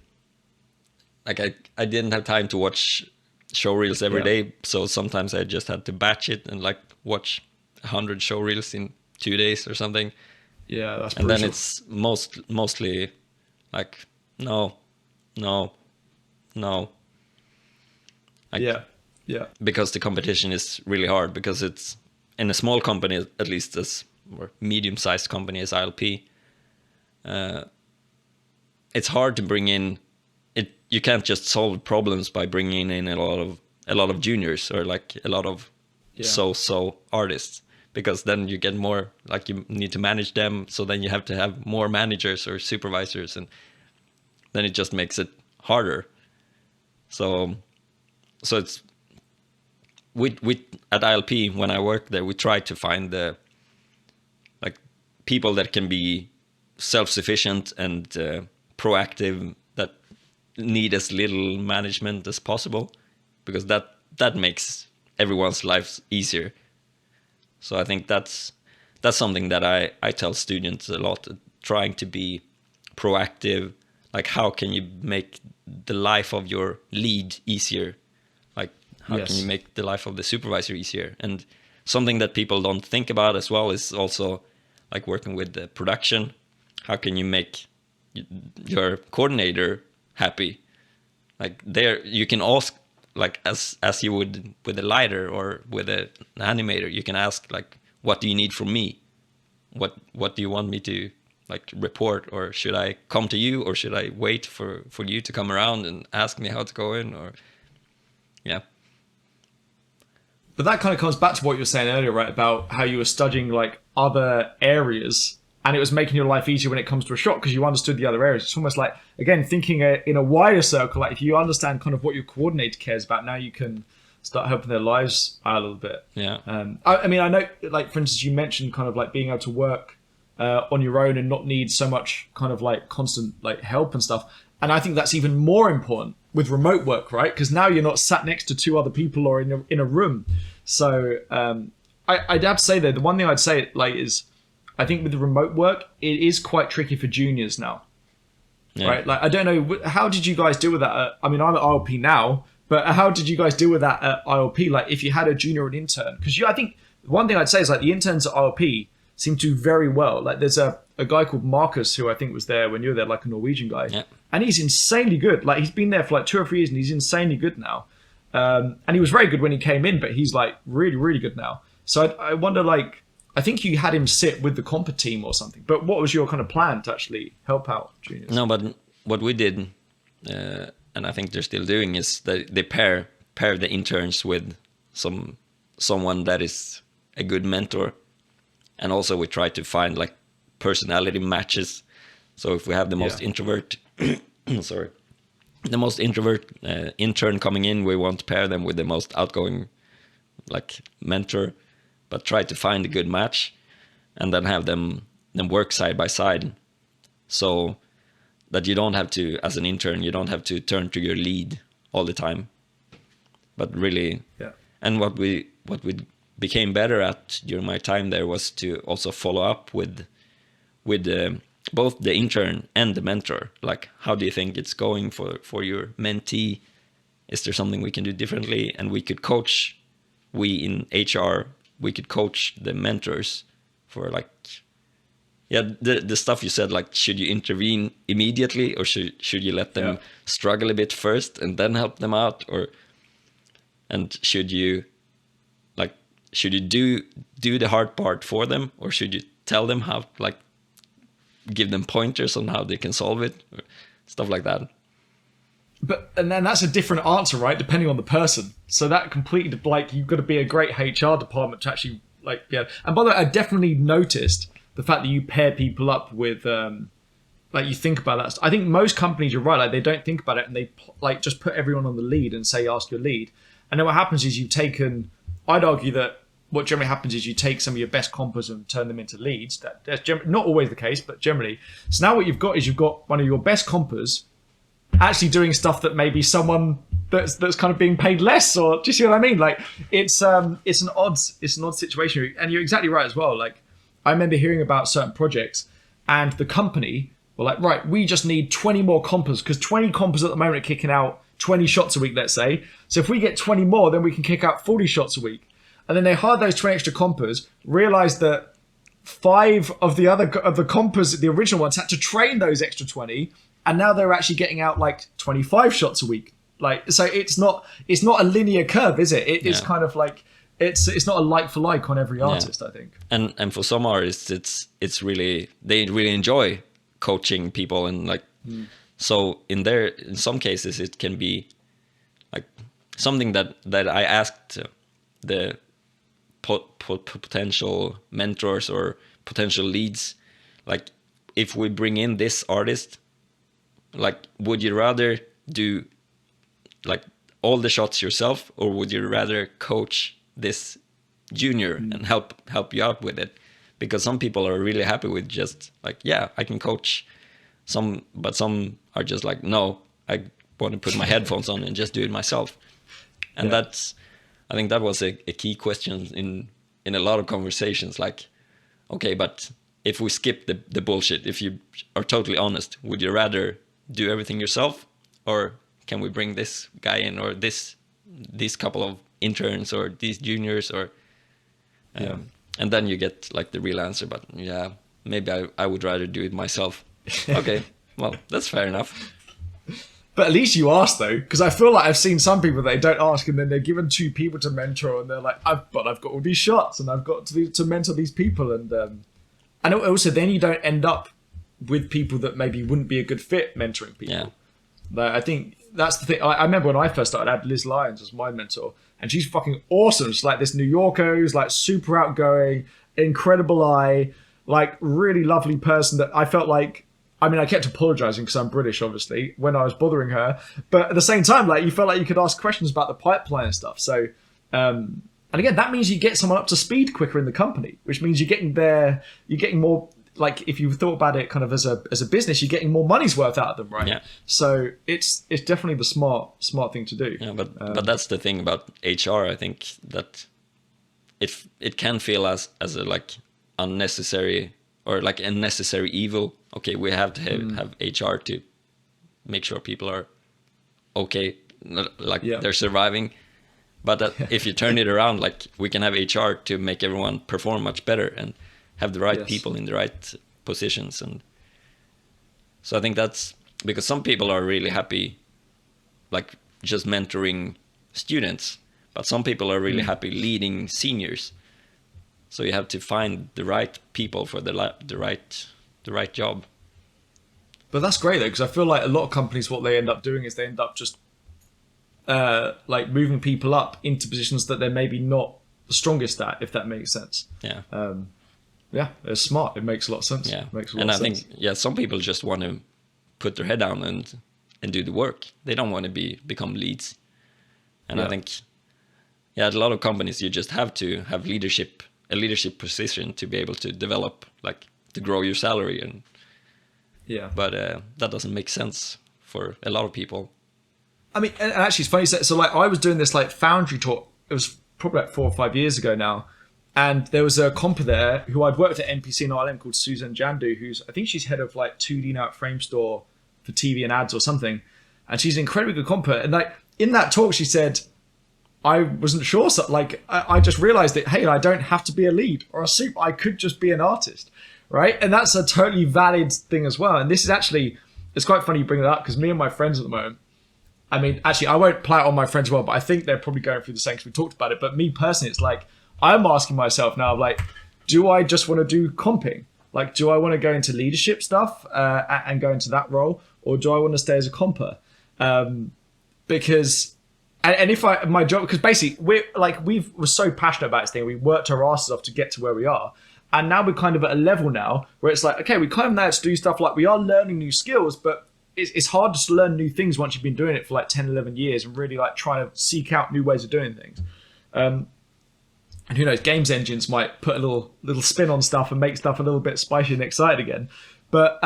Like, I didn't have time to watch show reels every day, so sometimes I just had to batch it and like watch 100 show reels in 2 days or something. Yeah, that's and brutal. then it's mostly like no. Like, yeah, because the competition is really hard, because it's in a small company, at least as or medium-sized company as ILP. It's hard to bring in it. You can't just solve problems by bringing in a lot of juniors or like a lot of so artists, because then you get more, like you need to manage them, so then you have to have more managers or supervisors, and then it just makes it harder. So it's we at ILP, when I worked there, we tried to find the like people that can be self-sufficient and proactive, that need as little management as possible, because that makes everyone's lives easier. So I think that's something that I tell students a lot, trying to be proactive. Like, how can you make the life of your lead easier? Like, how can you make the life of the supervisor easier? And something that people don't think about as well is also like working with the production. How can you make your coordinator happy? Like, there you can ask, like as you would with a lighter or with an animator, you can ask like, what do you need from me? What do you want me to like report, or should I come to you, or should I wait for you to come around and ask me how to go in? Or But that kind of comes back to what you were saying earlier, right? About how you were studying like other areas, and it was making your life easier when it comes to a shot because you understood the other areas. It's almost like, again, thinking in a wider circle. Like, if you understand kind of what your coordinator cares about, now you can start helping their lives out a little bit. Yeah. I mean, I know, like, for instance, you mentioned kind of like being able to work on your own and not need so much kind of like constant like help and stuff. And I think that's even more important with remote work, right? Because now you're not sat next to two other people or in a room. So I'd have to say that the one thing I'd say like is, I think with the remote work, it is quite tricky for juniors now, right? Like, I don't know, how did you guys deal with that? I mean, I'm at ILP now, but how did you guys deal with that at ILP? Like, if you had a junior or an intern, because I think one thing I'd say is like the interns at ILP seem to do very well. Like, there's a guy called Marcus who I think was there when you were there, like a Norwegian guy, and he's insanely good. Like, he's been there for like 2 or 3 years and he's insanely good now. And he was very good when he came in, but he's like really, really good now. So I wonder, like, I think you had him sit with the comp team or something. But what was your kind of plan to actually help out juniors? No, but what we did, and I think they're still doing, is that they pair the interns with someone that is a good mentor, and also we try to find like personality matches. So if we have the most introvert, the most introvert intern coming in, we want to pair them with the most outgoing like mentor, but try to find a good match, and then have them work side by side, so that you don't have to, as an intern, you don't have to turn to your lead all the time, but really. And what we became better at during my time there was to also follow up with both the intern and the mentor. Like, how do you think it's going for your mentee? Is there something we can do differently? And we could coach, we in HR, we could coach the mentors for like yeah, the stuff you said, like, should you intervene immediately, or should you let them struggle a bit first and then help them out, and should you do the hard part for them, or should you tell them how, like, give them pointers on how they can solve it, or stuff like that? And then that's a different answer, right? Depending on the person. So that completely, like, you've got to be a great HR department to actually, like, yeah. And by the way, I definitely noticed the fact that you pair people up with, like, you think about that. I think most companies, you're right, like, they don't think about it, and they, like, just put everyone on the lead and say, ask your lead. And then what happens is I'd argue that what generally happens is you take some of your best compers and turn them into leads. That's not always the case, but generally. So now what you've got one of your best compers actually doing stuff that maybe someone that's kind of being paid less, or do you see what I mean? Like, it's an odd situation, and you're exactly right as well. Like, I remember hearing about certain projects, and the company were like, right, we just need 20 more compers, because 20 compers at the moment are kicking out 20 shots a week, let's say. So if we get 20 more, then we can kick out 40 shots a week. And then they hired those 20 extra compers, realized that 5 of the compers, the original ones, had to train those extra 20, and now they're actually getting out like 25 shots a week. Like, so it's not a linear curve, is it? It's kind of like it's not a like for like on every artist, I think. And for some artists, it's really, they really enjoy coaching people, and like so in some cases it can be like something that I asked the potential mentors or potential leads, like, if we bring in this artist, like, would you rather do like all the shots yourself, or would you rather coach this junior and help you out with it? Because some people are really happy with just like, yeah, I can coach some, but some are just like, no, I want to put my headphones on and just do it myself. And I think that was a key question in a lot of conversations. Like, okay, but if we skip the bullshit, if you are totally honest, would you rather do everything yourself, or can we bring this guy in, or these couple of interns, or these juniors, or and then you get like the real answer. But yeah, maybe I would rather do it myself. Okay, well, that's fair enough. But at least you asked, though, because I feel like I've seen some people, they don't ask, and then they're given 2 people to mentor, and they're like, I've got all these shots, and I've got to mentor these people, and also then you don't end up with people that maybe wouldn't be a good fit mentoring people. Yeah. Like, I think that's the thing. I remember when I first started, I had Liz Lyons as my mentor, and she's fucking awesome. She's like this New Yorker who's like super outgoing, incredible eye, like really lovely person that I felt like, I mean, I kept apologizing because I'm British, obviously, when I was bothering her. But at the same time, like, you felt like you could ask questions about the pipeline and stuff. So, and again, that means you get someone up to speed quicker in the company, which means you're getting more, like, if you thought about it kind of as a business, you're getting more money's worth out of them, right? Yeah. So it's definitely the smart thing to do. Yeah, but that's the thing about HR. I think that it can feel as a like unnecessary, or like a necessary evil. Okay, we have to have HR to make sure people are okay, like they're surviving. But if you turn it around, like, we can have HR to make everyone perform much better and have the right people in the right positions. And so I think that's because some people are really happy, like, just mentoring students, but some people are really happy leading seniors. So you have to find the right people for the right job. But that's great, though, because I feel like a lot of companies, what they end up doing is they end up just like moving people up into positions that they're maybe not the strongest at, if that makes sense. Yeah. Yeah, it's smart. It makes a lot of sense. Yeah. Makes a lot and of I sense. think, some people just want to put their head down and do the work. They don't want to become leads. And I think, a lot of companies, you just have to have a leadership position to be able to develop, like, to grow your salary. And but that doesn't make sense for a lot of people. I mean, and actually, it's funny. So like, I was doing this like Foundry talk. It was probably like 4 or 5 years ago now, and there was a comp there who I'd worked at NPC in Ireland called Susan Jandu, who's, I think she's head of like 2D now at Frame Store for TV and ads or something, and she's an incredibly good comper. And like, in that talk, she said, I wasn't sure. So, like, I just realized that, hey, I don't have to be a lead or a soup. I could just be an artist, right? And that's a totally valid thing as well. And this is actually, it's quite funny you bring that up, because me and my friends at the moment, I mean, actually, I won't play it on my friends as well, but I think they're probably going through the same because we talked about it. But me personally, it's like, I'm asking myself now, like, do I just want to do comping? Like, do I want to go into leadership stuff and go into that role? Or do I want to stay as a comper? Because, and if my job, because basically we're so passionate about this thing, we worked our asses off to get to where we are. And now we're kind of at a level now where it's like, okay, we kind of know how to do stuff, like we are learning new skills, but it's hard to learn new things once you've been doing it for like 10, 11 years and really like trying to seek out new ways of doing things. And who knows, games engines might put a little spin on stuff and make stuff a little bit spicy and excited again. But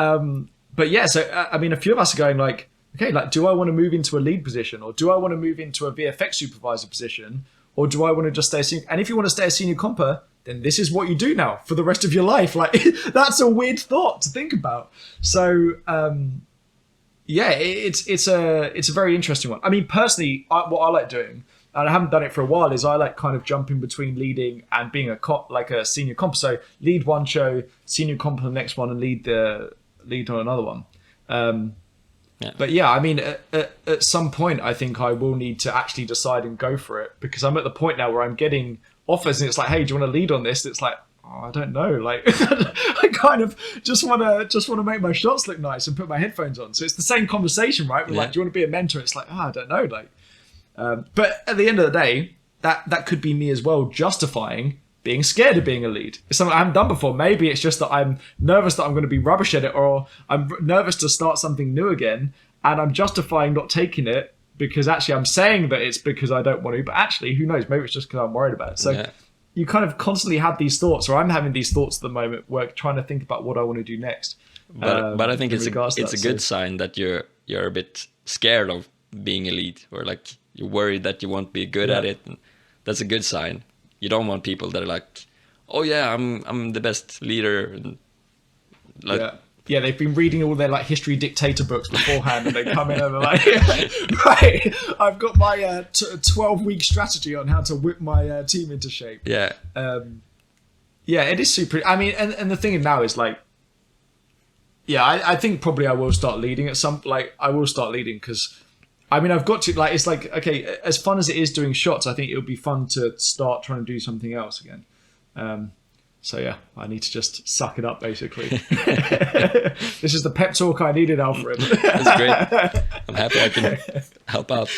yeah, so I mean, a few of us are going like, okay, like, do I want to move into a lead position, or do I want to move into a VFX supervisor position, or do I want to just stay a senior? And if you want to stay a senior comper, then this is what you do now for the rest of your life. Like, that's a weird thought to think about. So yeah, it's a very interesting one. I mean, personally, what I like doing, and I haven't done it for a while, is I like kind of jumping between leading and being a senior comp. So lead one show, senior comp on the next one, and lead on another one. Yeah. But yeah, I mean, at some point, I think I will need to actually decide and go for it, because I'm at the point now where I'm getting offers and it's like, hey, do you want to lead on this? It's like, oh, I don't know. Like, I kind of just want to make my shots look nice and put my headphones on. So it's the same conversation, right? We're like, do you want to be a mentor? It's like, I don't know. Like, but at the end of the day, that could be me as well, justifying being scared of being a lead. It's something I haven't done before. Maybe it's just that I'm nervous that I'm going to be rubbish at it, or I'm nervous to start something new again, and I'm justifying not taking it because actually I'm saying that it's because I don't want to, but actually, who knows? Maybe it's just because I'm worried about it. So you kind of constantly have these thoughts, or I'm having these thoughts at the moment, where trying to think about what I want to do next. But I think it's a good sign that you're a bit scared of being a lead, or like you're worried that you won't be good at it. And that's a good sign. You don't want people that are like, oh yeah, I'm the best leader. And like, yeah, they've been reading all their like history dictator books beforehand, and they come in and they're like, right, I've got my 12-week strategy on how to whip my team into shape. Yeah. Yeah, it is super. I mean, and the thing now is like, yeah, I think probably I will start leading at some, like, I will start leading because, I mean, I've got to, like, it's like, okay, as fun as it is doing shots, I think it would be fun to start trying to do something else again. So yeah, I need to just suck it up, basically. This is the pep talk I needed, Alfred. That's great. I'm happy I can help out.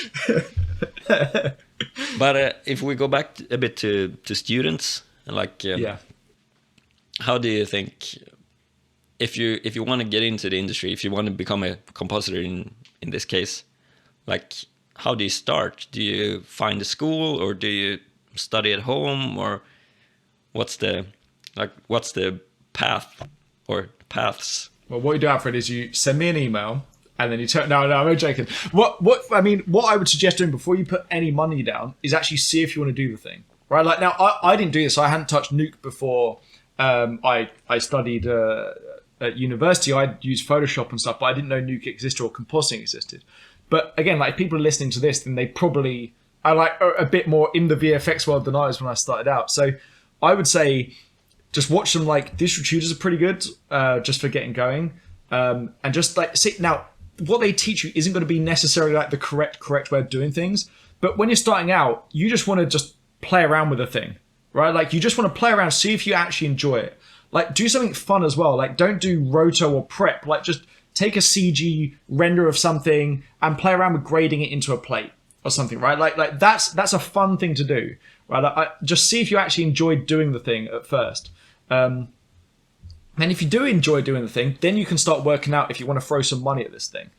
But if we go back a bit to students, like, how do you think, if you want to get into the industry, if you want to become a compositor in this case, like, how do you start? Do you find a school, or do you study at home, or what's the path or paths? Well, what you do, Alfred, is you send me an email, and then you turn. No, I'm joking. What I would suggest doing before you put any money down is actually see if you want to do the thing, right? Like, now, I didn't do this. I hadn't touched Nuke before. I studied at university. I used Photoshop and stuff, but I didn't know Nuke existed or compositing existed. But again, like, if people are listening to this, then they probably are like a bit more in the VFX world than I was when I started out. So I would say just watch some, like, digital tutors are pretty good, just for getting going. And just like, see, now what they teach you isn't going to be necessarily like the correct way of doing things. But when you're starting out, you just want to just play around with a thing, right? Like, you just want to play around, see if you actually enjoy it. Like, do something fun as well. Like, don't do roto or prep. Like, just take a CG render of something and play around with grading it into a plate or something, right? Like that's a fun thing to do, right? Just see if you actually enjoy doing the thing at first. And if you do enjoy doing the thing, then you can start working out if you want to throw some money at this thing,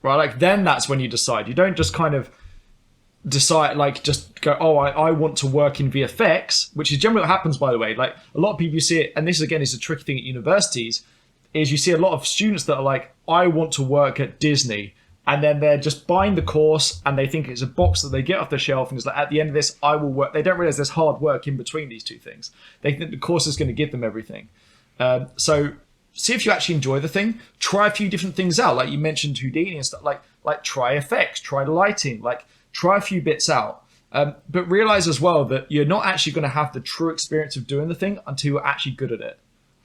right? Like, then that's when you decide. You don't just kind of decide, like, just go, oh, I want to work in VFX, which is generally what happens, by the way. Like, a lot of people, you see it, and this again is a tricky thing at universities, is you see a lot of students that are like, I want to work at Disney, and then they're just buying the course and they think it's a box that they get off the shelf, and it's like, at the end of this, I will work. They don't realize there's hard work in between these two things. They think the course is going to give them everything. So see if you actually enjoy the thing. Try a few different things out, like you mentioned Houdini and stuff. Like try effects, try lighting, like try a few bits out. But realize as well that you're not actually going to have the true experience of doing the thing until you're actually good at it.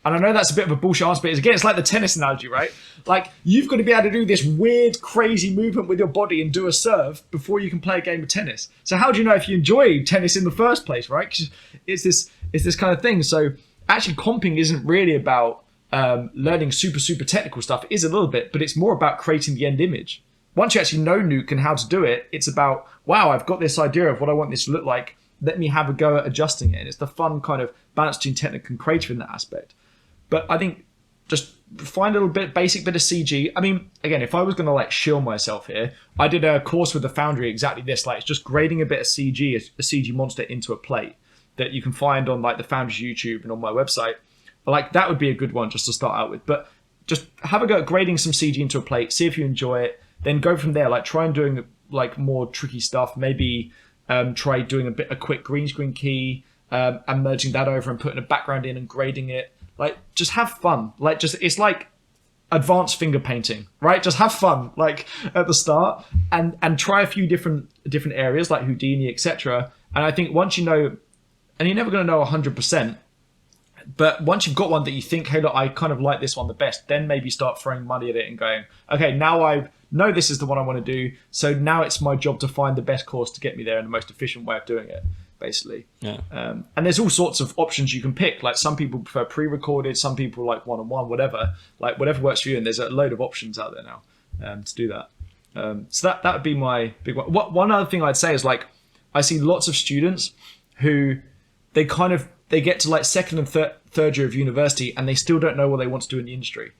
And I know that's a bit of a bullshit answer, but again, it's like the tennis analogy, right? Like, you've got to be able to do this weird, crazy movement with your body and do a serve before you can play a game of tennis. So how do you know if you enjoy tennis in the first place, right? Because it's this kind of thing. So actually, comping isn't really about learning super technical stuff. It is a little bit, but it's more about creating the end image. Once you actually know Nuke and how to do it, it's about, wow, I've got this idea of what I want this to look like. Let me have a go at adjusting it. And it's the fun kind of balance between technical and creative in that aspect. But I think just find a little basic bit of CG. I mean, again, if I was going to like shill myself here, I did a course with the Foundry exactly this. Like, it's just grading a bit of CG, a CG monster into a plate that you can find on like the Foundry's YouTube and on my website. Like, that would be a good one just to start out with. But just have a go at grading some CG into a plate, see if you enjoy it, then go from there. Like, try and doing like more tricky stuff. Maybe try doing a quick green screen key and merging that over and putting a background in and grading it. Like, just have fun. Like, just, it's like advanced finger painting, right? Just have fun, like, at the start, and try a few different areas like Houdini, etc. And I think once you know, and you're never going to know 100%, but once you've got one that you think, hey, look, I kind of like this one the best, then maybe start throwing money at it and going, okay, now I know this is the one I want to do, so now it's my job to find the best course to get me there and the most efficient way of doing it, basically. Yeah. And there's all sorts of options you can pick. Like, some people prefer pre-recorded, some people like one-on-one, whatever. Like, whatever works for you, and there's a load of options out there now to do that. So that would be my big one. One other thing I'd say is, like, I see lots of students who they get to like second and third year of university and they still don't know what they want to do in the industry.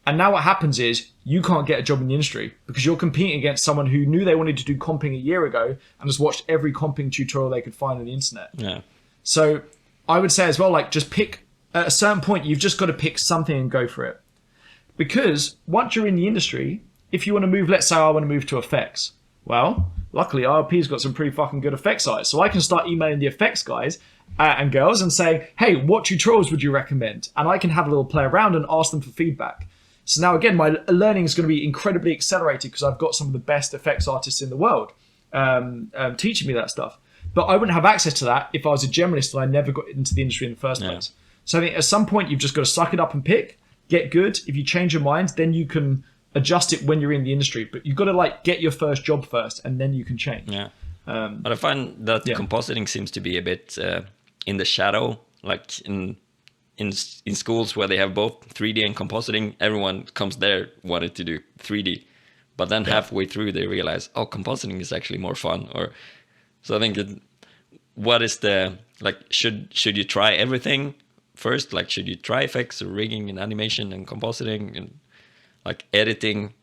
And now what happens is you can't get a job in the industry because you're competing against someone who knew they wanted to do comping a year ago and has watched every comping tutorial they could find on the internet. Yeah. So I would say as well, like, just pick, at a certain point, you've just got to pick something and go for it. Because once you're in the industry, if you want to move, let's say I want to move to effects. Well, luckily IRP's got some pretty fucking good effects guys. So I can start emailing the effects guys and girls and say, hey, what tutorials would you recommend? And I can have a little play around and ask them for feedback. So now, again, my learning is going to be incredibly accelerated because I've got some of the best effects artists in the world teaching me that stuff. But I wouldn't have access to that if I was a generalist and I never got into the industry in the first place. So I think at some point, you've just got to suck it up and pick, get good. If you change your mind, then you can adjust it when you're in the industry. But you've got to like get your first job first, and then you can change. Yeah. But I find that compositing seems to be a bit in the shadow, like in schools where they have both 3D and compositing. Everyone comes there wanted to do 3D, but then halfway through they realize, oh, compositing is actually more fun. Or so I think what is the, like, should you try everything first? Like, should you try effects or rigging and animation and compositing and like editing,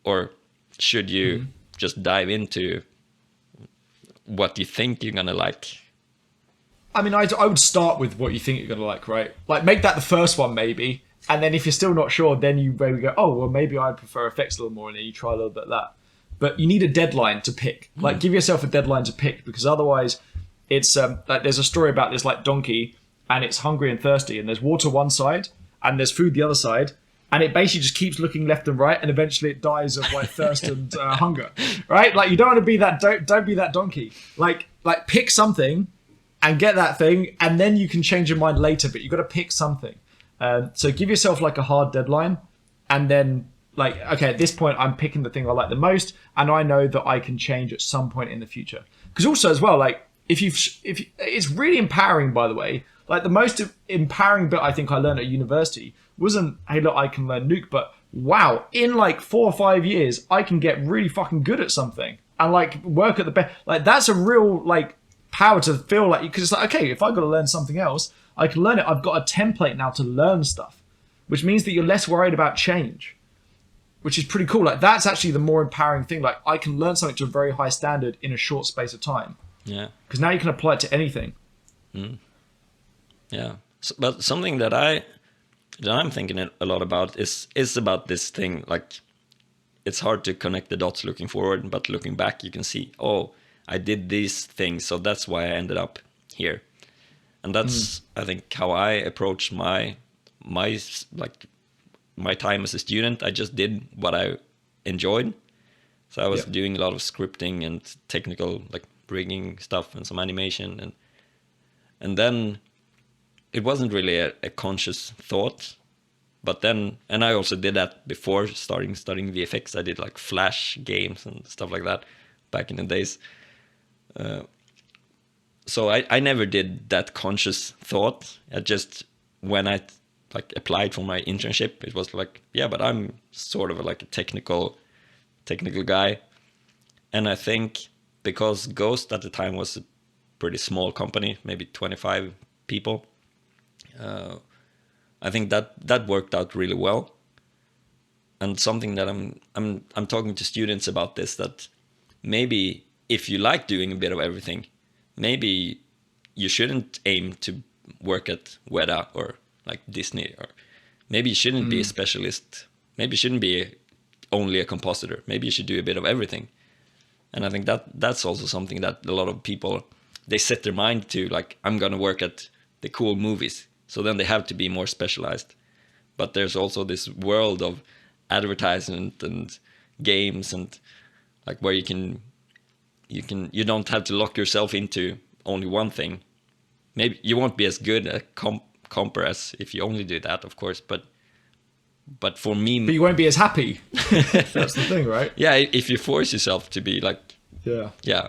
or should you just dive into what you think you're gonna like? I mean, I would start with what you think you're going to like, right? Like, make that the first one, maybe. And then if you're still not sure, then you maybe go, oh, well, maybe I'd prefer effects a little more. And then you try a little bit of that. But you need a deadline to pick. Like, give yourself a deadline to pick, because otherwise it's like, there's a story about this like donkey, and it's hungry and thirsty, and there's water one side and there's food the other side. And it basically just keeps looking left and right, and eventually it dies of like thirst and hunger, right? Like, you don't want to be that, don't be that donkey. Like pick something and get that thing, and then you can change your mind later, but you've got to pick something. So give yourself like a hard deadline, and then like, okay, at this point I'm picking the thing I like the most, and I know that I can change at some point in the future. Because also as well, like, if it's really empowering, by the way. Like, the most empowering bit I think I learned at university wasn't, hey, look, I can learn Nuke, but wow, in like 4 or 5 years, I can get really fucking good at something and like work at the best. Like, that's a real like power to feel like, because it's like, okay, if I've got to learn something else, I can learn it. I've got a template now to learn stuff, which means that you're less worried about change, which is pretty cool. Like, that's actually the more empowering thing. Like, I can learn something to a very high standard in a short space of time. Yeah. Because now you can apply it to anything. Yeah. So, but something that I'm thinking a lot about is about this thing. Like, it's hard to connect the dots looking forward, but looking back, you can see, oh, I did these things, so that's why I ended up here. And that's, I think, how I approach my time as a student. I just did what I enjoyed. So I was doing a lot of scripting and technical, like, rigging stuff and some animation, and then it wasn't really a conscious thought. But then, and I also did that before studying VFX. I did like Flash games and stuff like that back in the days. So I never did that conscious thought. I just, when I like applied for my internship, it was like, yeah, but I'm sort of like a technical guy. And I think because Ghost at the time was a pretty small company, maybe 25 people, I think that worked out really well. And something that I'm talking to students about this, that maybe if you like doing a bit of everything, maybe you shouldn't aim to work at Weta or like Disney, or maybe you shouldn't be a specialist. Maybe you shouldn't be only a compositor. Maybe you should do a bit of everything. And I think that's also something that a lot of people, they set their mind to, like, I'm going to work at the cool movies. So then they have to be more specialized. But there's also this world of advertisement and games, and like where you don't have to lock yourself into only one thing. Maybe you won't be as good at comper as if you only do that, of course, but for me, but you won't be as happy. That's the thing, right? Yeah, if you force yourself to be like, yeah,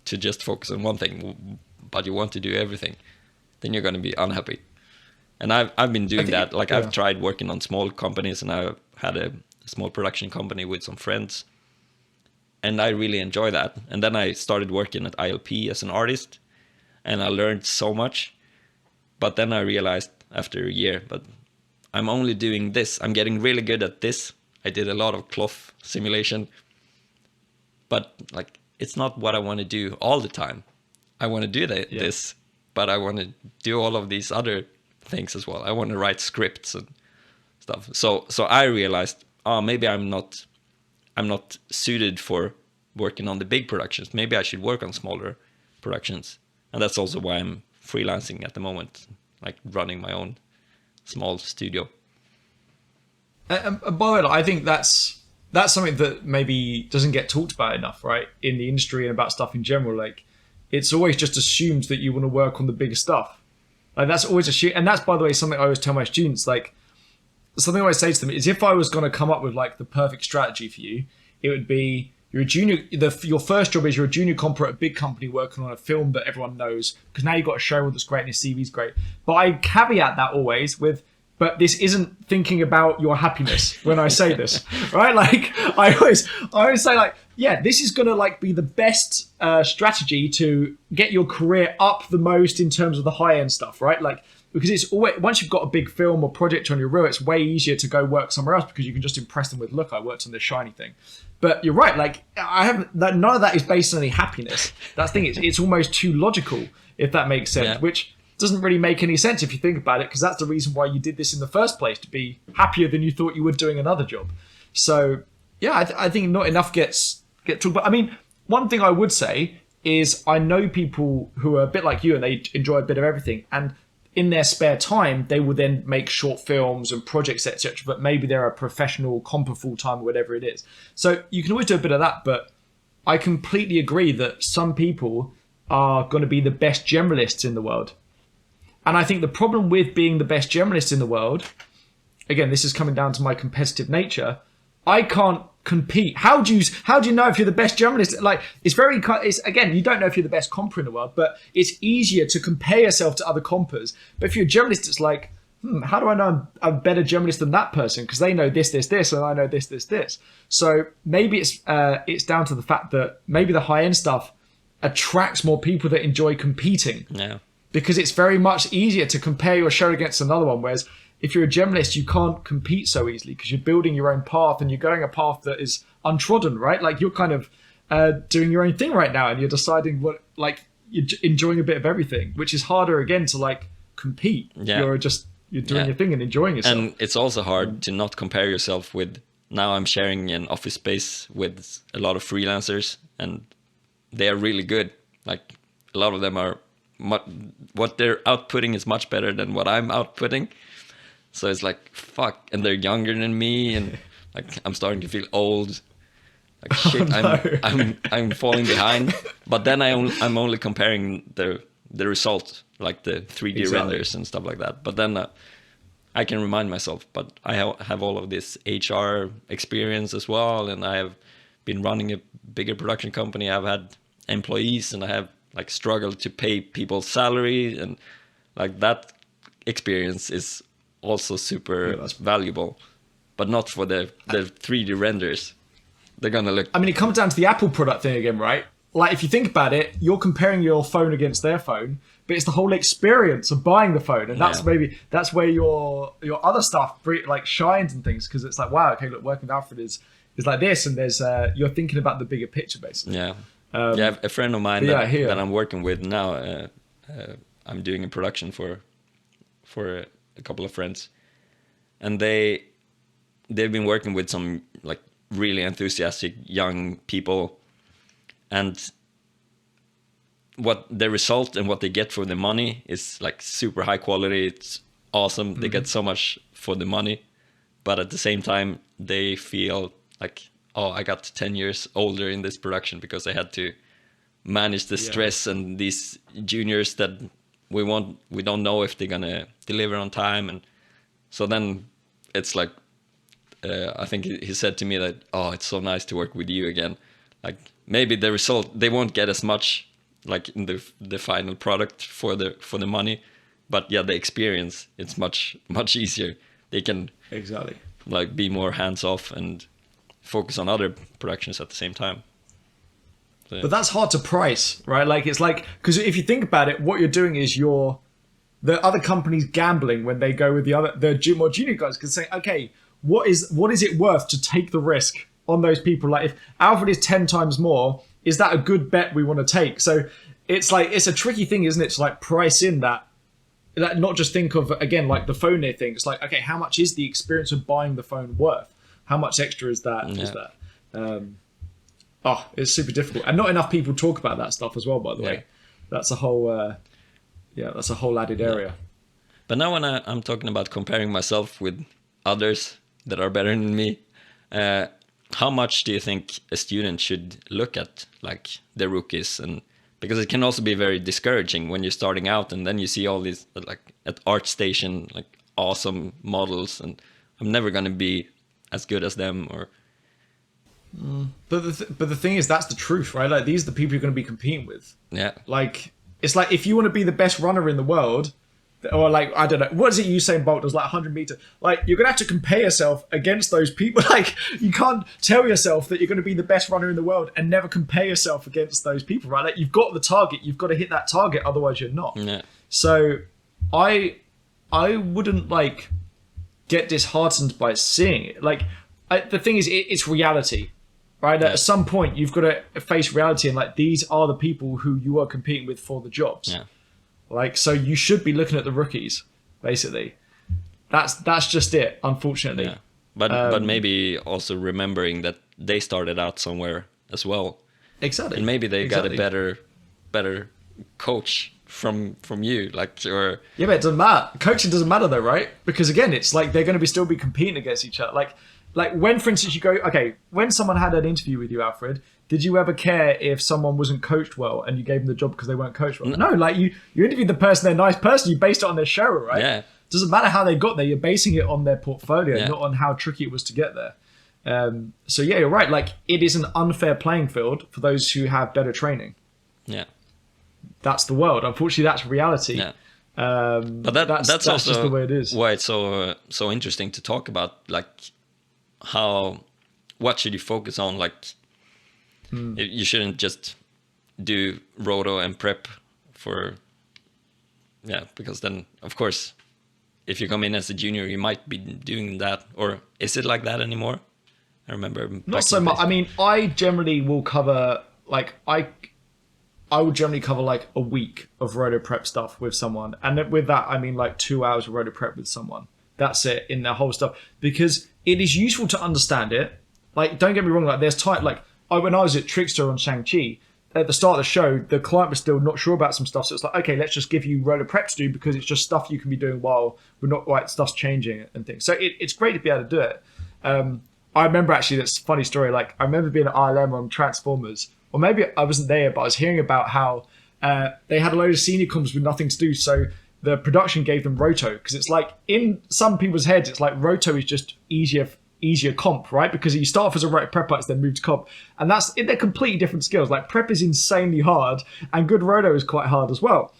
to just focus on one thing, but you want to do everything, then you're going to be unhappy. And I've been doing that. Like, I've tried working on small companies, and I've had a small production company with some friends, and I really enjoy that. And then I started working at ILP as an artist, and I learned so much. But then I realized after a year, but I'm only doing this. I'm getting really good at this. I did a lot of cloth simulation, but like, it's not what I want to do all the time. I want to do this, but I want to do all of these other things as well. I want to write scripts and stuff. So I realized, maybe I'm not suited for working on the big productions. Maybe I should work on smaller productions. And that's also why I'm freelancing at the moment, like running my own small studio. And by the way, I think that's something that maybe doesn't get talked about enough, right? In the industry and about stuff in general. Like, it's always just assumed that you want to work on the bigger stuff. Like, that's always assumed. And that's, by the way, something I always tell my students. Like, something I always say to them is, if I was going to come up with like the perfect strategy for you, it would be, you're a junior. Your first job is you're a junior comper at a big company working on a film that everyone knows, because now you've got a show that's great and your CV's great. But I caveat that always with, but this isn't thinking about your happiness when I say this, right? Like, I always say, like, yeah, this is gonna like be the best strategy to get your career up the most in terms of the high end stuff, right? Like, because it's always, once you've got a big film or project on your reel, it's way easier to go work somewhere else, because you can just impress them with, look, I worked on this shiny thing. But you're right, like, none of that is based on any happiness. That's the thing, it's almost too logical, if that makes sense, which doesn't really make any sense if you think about it, because that's the reason why you did this in the first place, to be happier than you thought you would doing another job. So yeah, I think not enough gets talked about. I mean, one thing I would say is, I know people who are a bit like you, and they enjoy a bit of everything, and in their spare time they will then make short films and projects, etc., but maybe they're a professional comper full-time or whatever it is. So you can always do a bit of that, but I completely agree that some people are going to be the best generalists in the world. And I think the problem with being the best generalist in the world, again, this is coming down to my competitive nature, I can't compete. How do you know if you're the best generalist? Like, it's again, you don't know if you're the best comper in the world, but it's easier to compare yourself to other compers. But if you're a generalist, it's like, how do I know I'm a better generalist than that person? Because they know this, and I know this. So maybe it's down to the fact that maybe the high end stuff attracts more people that enjoy competing. Yeah. Because it's very much easier to compare your show against another one. Whereas if you're a generalist, you can't compete so easily, because you're building your own path and you're going a path that is untrodden, right? Like, you're kind of doing your own thing right now, and you're deciding what, like, you're enjoying a bit of everything, which is harder again to like compete. Yeah. You're doing your thing and enjoying yourself. And it's also hard to not compare yourself with, now I'm sharing an office space with a lot of freelancers, and they are really good. Like, a lot of them are, what they're outputting is much better than what I'm outputting. So it's like, fuck, and they're younger than me, and like, I'm starting to feel old. Like, shit, I'm falling behind. But then I'm only comparing the the result, like the 3D Exactly. renders and stuff like that. But then I can remind myself, but I have all of this HR experience as well, and I have been running a bigger production company. I've had employees, and I have like struggled to pay people's salary, and like that experience is also super valuable, but not for the 3D renders. They're gonna look. I mean, it comes down to the Apple product thing again, right? Like, if you think about it, you're comparing your phone against their phone, but it's the whole experience of buying the phone, and that's where your other stuff like shines and things, because it's like, wow, okay, look, working with Alfred is like this, and there's you're thinking about the bigger picture, basically. Yeah, yeah. A friend of mine that I'm working with now, I'm doing a production for a couple of friends, and they've been working with some like really enthusiastic young people, and what the result and what they get for the money is like super high quality. It's awesome. They get so much for the money, but at the same time they feel like, oh, I got 10 years older in this production because I had to manage the stress and these juniors that we don't know if they're gonna deliver on time. And so then it's like, I think he said to me that, oh, it's so nice to work with you again. Like, maybe the result, they won't get as much like in the final product for the money, but yeah, the experience, it's much easier. They can Exactly, like be more hands off and focus on other productions at the same time. So, yeah. but that's hard to price, right? Like, it's like, because if you think about it, what you're doing is the other companies gambling when they go with the more junior guys, because saying, okay, what is it worth to take the risk on those people? Like, if Alfred is 10 times more, is that a good bet we want to take? So it's like, it's a tricky thing, isn't it, to like price in that not just think of, again, like the phone here thing. It's like, okay, how much is the experience of buying the phone worth? How much extra is that? It's super difficult, and not enough people talk about that stuff as well, by the way. That's a whole that's a whole added area. But now when I'm talking about comparing myself with others that are better than me, how much do you think a student should look at like the rookies? And because it can also be very discouraging when you're starting out and then you see all these like at ArtStation, like awesome models, and I'm never going to be as good as them. Or but the thing is, that's the truth, right? Like, these are the people you're going to be competing with. Yeah, like, it's like, if you want to be the best runner in the world, or like, I don't know, what is it Usain Bolt does, like 100 meter, like, you're gonna have to compare yourself against those people. Like, you can't tell yourself that you're going to be the best runner in the world and never compare yourself against those people, right? Like, you've got the target, you've got to hit that target, otherwise you're not. So I wouldn't like get disheartened by seeing it. Like, the thing is, it's reality, right? At some point you've got to face reality, and like, these are the people who you are competing with for the jobs. Like, so you should be looking at the rookies, basically. That's just it, unfortunately. Yeah. But maybe also remembering that they started out somewhere as well. Exactly. And maybe they got a better coach from you, like, or yeah, but it doesn't matter. Coaching doesn't matter though, right? Because again, it's like they're going to still be competing against each other. Like when, for instance, you go, okay, when someone had an interview with you, Alfred, did you ever care if someone wasn't coached well and you gave them the job because they weren't coached well? No, like you interviewed the person, they're a nice person, you based it on their show, right? Yeah. Doesn't matter how they got there, you're basing it on their portfolio, not on how tricky it was to get there. So yeah, you're right. Like, it is an unfair playing field for those who have better training. Yeah. That's the world. Unfortunately, that's reality. Yeah. But that's also just the way it is. Why it's so interesting to talk about, like, what should you focus on? Like, you shouldn't just do roto and prep for, because then, of course, if you come in as a junior, you might be doing that. Or is it like that anymore? I remember. Not so much. I mean, I generally will cover, like, I would generally cover like a week of roto prep stuff with someone. And with that, I mean like 2 hours of roto prep with someone. That's it, in their whole stuff. Because it is useful to understand it. Like, don't get me wrong, like, there's time, like, when I was at Trickster on Shang-Chi, at the start of the show, the client was still not sure about some stuff. So it's like, okay, let's just give you roto prep to do, because it's just stuff you can be doing while we're not, like, stuff's changing and things. So it's great to be able to do it. I remember, actually, that's a funny story. Like, I remember being at ILM on Transformers, or maybe I wasn't there, but I was hearing about how they had a load of senior comps with nothing to do, so the production gave them roto, because it's like in some people's heads it's like roto is just easier comp, right? Because you start off as a roto prep artist, then move to comp, and they're completely different skills. Like prep is insanely hard, and good roto is quite hard as well.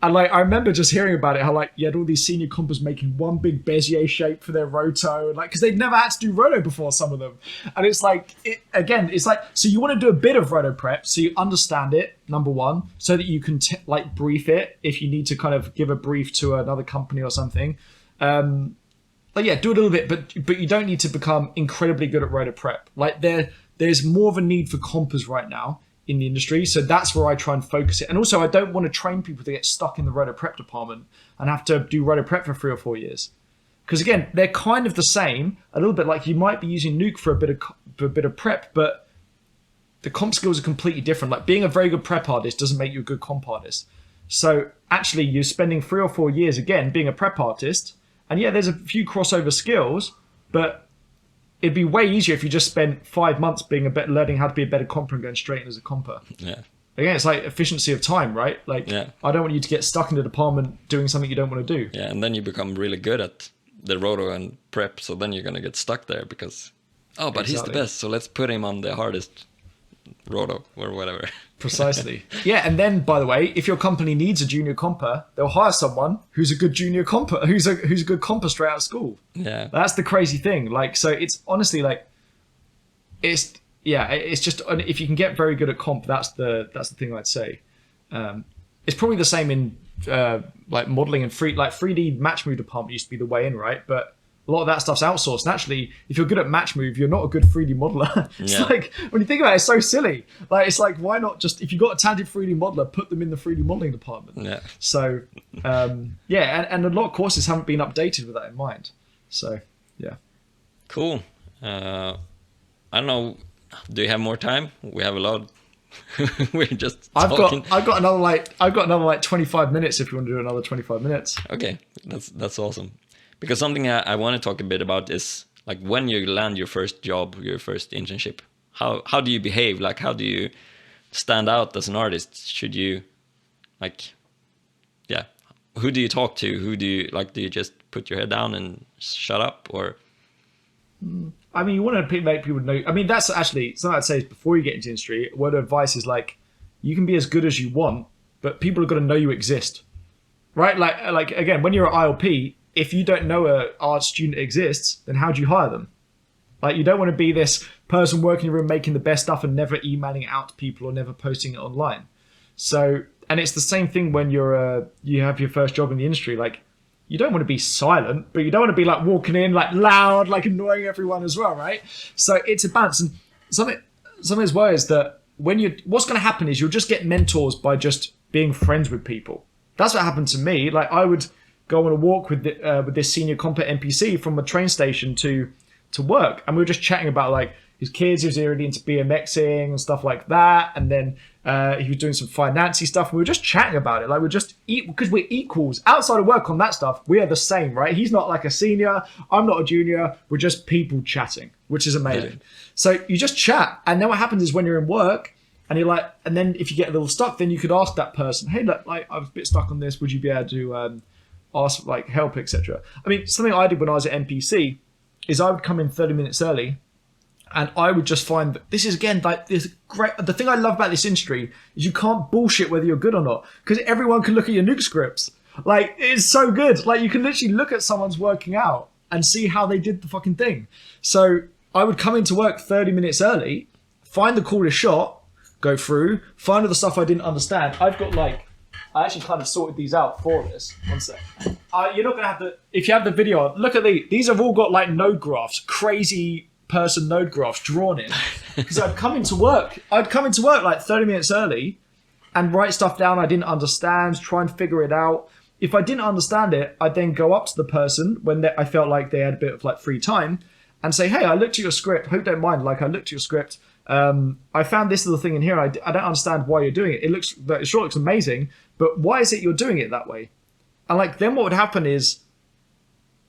And like I remember just hearing about it, how like you had all these senior compers making one big Bezier shape for their roto, and like because they'd never had to do roto before, some of them. And it's like it's like, so you want to do a bit of roto prep so you understand it, number one, so that you can like brief it if you need to kind of give a brief to another company or something. Like yeah, do a little bit, but you don't need to become incredibly good at roto prep. Like there's more of a need for compers right now in the industry, so that's where I try and focus it. And also, I don't want to train people to get stuck in the roto prep department and have to do roto prep for 3 or 4 years, because again, they're kind of the same. A little bit like you might be using Nuke for a bit of prep, but the comp skills are completely different. Like being a very good prep artist doesn't make you a good comp artist. So actually, you're spending 3 or 4 years again being a prep artist, and yeah, there's a few crossover skills, but it'd be way easier if you just spent 5 months learning how to be a better comper and going straight in as a comper. Yeah. Again, it's like efficiency of time, right? Like, yeah. I don't want you to get stuck in the department doing something you don't want to do. Yeah, and then you become really good at the roto and prep, so then you're going to get stuck there because, but he's the best, so let's put him on the hardest roto or whatever. Precisely. Yeah, and then, by the way, if your company needs a junior comper, they'll hire someone who's a good junior comper, who's a good comper straight out of school. Yeah. That's the crazy thing. Like, so it's honestly like, it's just, if you can get very good at comp, that's the thing I'd say. It's probably the same in like modeling and 3D match move department used to be the way in, right? But a lot of that stuff's outsourced. And actually, if you're good at match move, you're not a good 3D modeler. It's like, when you think about it, it's so silly. Like, it's like, why not just, if you've got a talented 3D modeler, put them in the 3D modeling department. Yeah. So, and a lot of courses haven't been updated with that in mind. So, yeah. Cool. I don't know. Do you have more time? We have a lot. We're just talking. I've got another like 25 minutes if you want to do another 25 minutes. Okay. That's awesome. Because something I want to talk a bit about is like when you land your first job, your first internship, how do you behave? Like, how do you stand out as an artist? Should you, like, yeah, who do you talk to? Who do you, like, do you just put your head down and shut up, or? I mean, you want to make people know. I mean, that's actually something I'd say is before you get into the industry, word of advice is like, you can be as good as you want, but people are going to know you exist, right? Like again, when you're at ILP, if you don't know an art student exists, then how do you hire them? Like, you don't want to be this person working in the room making the best stuff and never emailing it out to people or never posting it online. So, and it's the same thing when you have your first job in the industry. Like, you don't want to be silent, but you don't want to be like walking in like loud, like annoying everyone as well, right? So it's a balance. And something as well is that what's going to happen is you'll just get mentors by just being friends with people. That's what happened to me. Like, I would go on a walk with this senior comp at NPC from a train station to work, and we were just chatting about like his kids. He was already into BMXing and stuff like that, and then he was doing some financy stuff, and we were just chatting about it. Like, we're just because we're equals outside of work on that stuff. We are the same, right? He's not like a senior, I'm not a junior. We're just people chatting, which is amazing. Yeah. So you just chat, and then what happens is when you're in work, and you're like, and then if you get a little stuck, then you could ask that person, hey, look, like I was a bit stuck on this. Would you be able to ask like help, etc. I mean, something I did when I was at NPC is I would come in 30 minutes early, and I would just find that this is again like this great. The thing I love about this industry is you can't bullshit whether you're good or not, because everyone can look at your nuke scripts. Like, it's so good. Like, you can literally look at someone's working out and see how they did the fucking thing. So I would come into work 30 minutes early, find the coolest shot, go through, find all the stuff I didn't understand. I actually kind of sorted these out for this. One sec. You're not going to have if you have the video, look at these. These have all got like node graphs, crazy person node graphs drawn in. Because I'd come into work like 30 minutes early and write stuff down I didn't understand, try and figure it out. If I didn't understand it, I'd then go up to the person when I felt like they had a bit of like free time and say, hey, I looked at your script. Hope you don't mind. Like, I looked at your script. I found this little thing in here. I don't understand why you're doing it. It sure looks amazing, but why is it you're doing it that way? And like, then what would happen is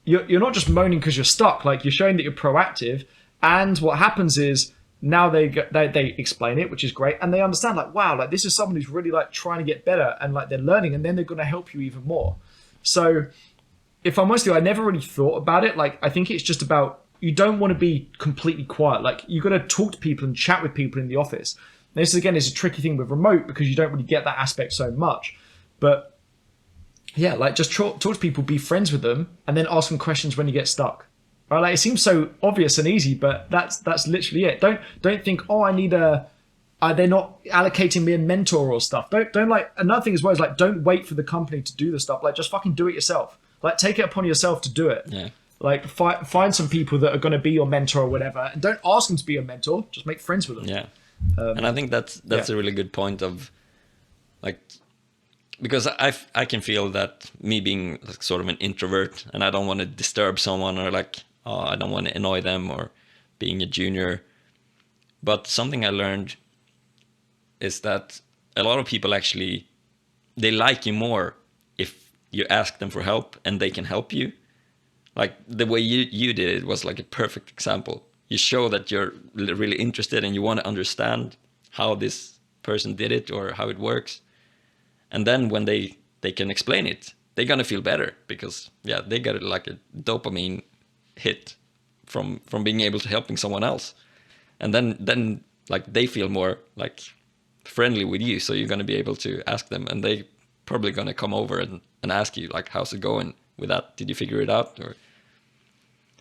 you're not just moaning because you're stuck. Like, you're showing that you're proactive. And what happens is now they explain it, which is great, and they understand like, wow, like this is someone who's really like trying to get better, and like they're learning, and then they're going to help you even more. So if I'm honest with you, I never really thought about it. Like, I think it's just about, you don't want to be completely quiet. Like, you got to talk to people and chat with people in the office. And this again is a tricky thing with remote, because you don't really get that aspect so much. But yeah, like just talk to people, be friends with them, and then ask them questions when you get stuck. Right? Like, it seems so obvious and easy, but that's literally it. Don't think, oh, I need a. They're not allocating me a mentor or stuff. Don't like, another thing as well is like, don't wait for the company to do the stuff. Like, just fucking do it yourself. Like, take it upon yourself to do it. Yeah. Like, find some people that are going to be your mentor or whatever, and don't ask them to be your mentor. Just make friends with them. Yeah. And I think that's a really good point of, like, because I can feel that me being like sort of an introvert, and I don't want to disturb someone, or like, oh, I don't want to annoy them, or being a junior. But something I learned is that a lot of people actually, they like you more if you ask them for help and they can help you. Like the way you did it was like a perfect example. You show that you're really interested and you want to understand how this person did it or how it works. And then when they can explain it, they're going to feel better, because yeah, they got like a dopamine hit from being able to helping someone else. And then like they feel more like friendly with you, so you're going to be able to ask them, and they probably going to come over and ask you like, how's it going with that? Did you figure it out? Or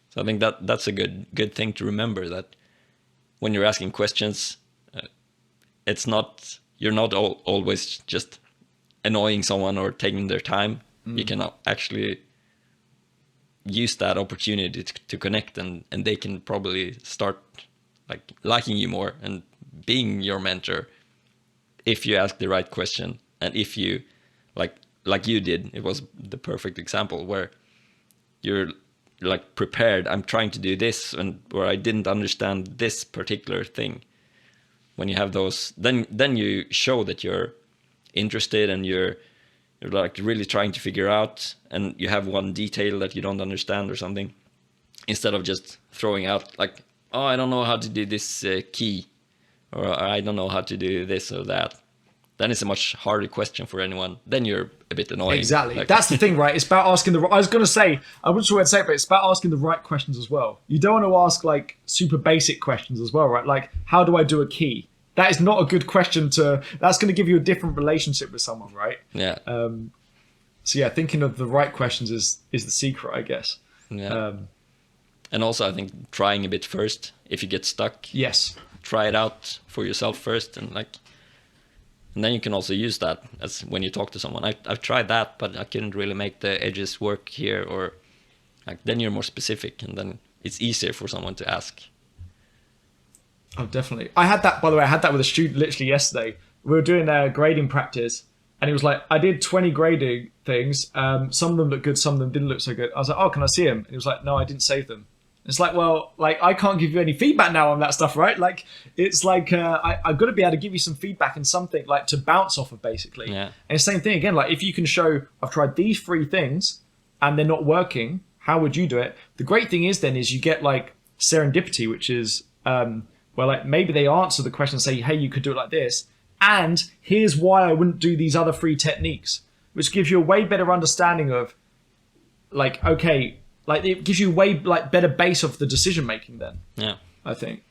so I think that's a good thing to remember, that when you're asking questions, it's not, you're not always just annoying someone or taking their time. You can actually use that opportunity to connect, and they can probably start like liking you more and being your mentor if you ask the right question, and if you like you did. It was the perfect example where you're like prepared. I'm trying to do this, and where I didn't understand this particular thing. When you have those, then you show that you're interested, and you're like really trying to figure out, and you have one detail that you don't understand or something, instead of just throwing out like, oh, I don't know how to do this key, or I don't know how to do this or that. Then it's a much harder question for anyone. Then you're a bit annoying. Exactly. Like, that's the thing, right? It's about asking I was going to say, I wasn't sure what to say, but it's about asking the right questions as well. You don't want to ask like super basic questions as well, right? Like, how do I do a key? That is not a good question that's going to give you a different relationship with someone, right? Yeah. So yeah, thinking of the right questions is the secret, I guess. Yeah. And also I think trying a bit first. If you get stuck, Yes. try it out for yourself first, and then you can also use that as when you talk to someone. I've tried that, but I couldn't really make the edges work here, or like, then you're more specific, and then it's easier for someone to ask. Oh, definitely. I had that, by the way, I had that with a student literally yesterday. We were doing a grading practice, and he was like, I did 20 grading things. Some of them looked good, some of them didn't look so good. I was like, oh, can I see them? And he was like, no, I didn't save them. It's like, well, like, I can't give you any feedback now on that stuff, right? Like, it's like, I've got to be able to give you some feedback and something like to bounce off of, basically. Yeah. And same thing again, like, if you can show, I've tried these 3 things and they're not working, how would you do it? The great thing is then is you get like serendipity, which is, well, like maybe they answer the question and say, hey, you could do it like this. And here's why I wouldn't do these other 3 techniques, which gives you a way better understanding of like, okay, like it gives you way like better base of the decision making then. Yeah. I think.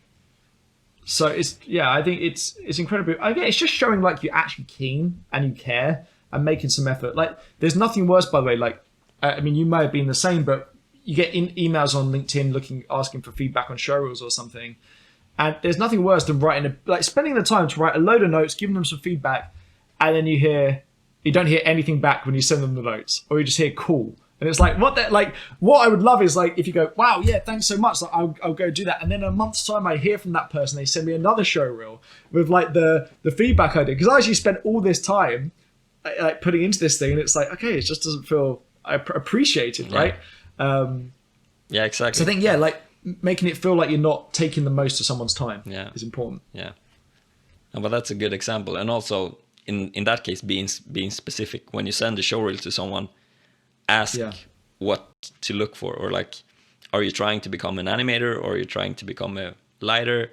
So it's, yeah, I think it's incredibly, again, it's just showing like you're actually keen and you care and making some effort. Like there's nothing worse, by the way, like, I mean, you may have been the same, but you get emails on LinkedIn asking for feedback on showreels or something. And there's nothing worse than spending the time to write a load of notes, giving them some feedback, and then you don't hear anything back when you send them the notes, or you just hear cool. And it's like, what I would love is like, if you go, wow, yeah, thanks so much. Like, I'll go do that. And then in a month's time, I hear from that person. They send me another show reel with like the feedback I did. Because I actually spent all this time like putting into this thing. And it's like, okay, it just doesn't feel appreciated, right? Yeah, exactly. So I think, yeah, like making it feel like you're not taking the most of someone's time is important. Yeah. But that's a good example. And also in that case, being specific when you send a show reel to someone, ask what to look for, or like, are you trying to become an animator, or are you trying to become a lighter?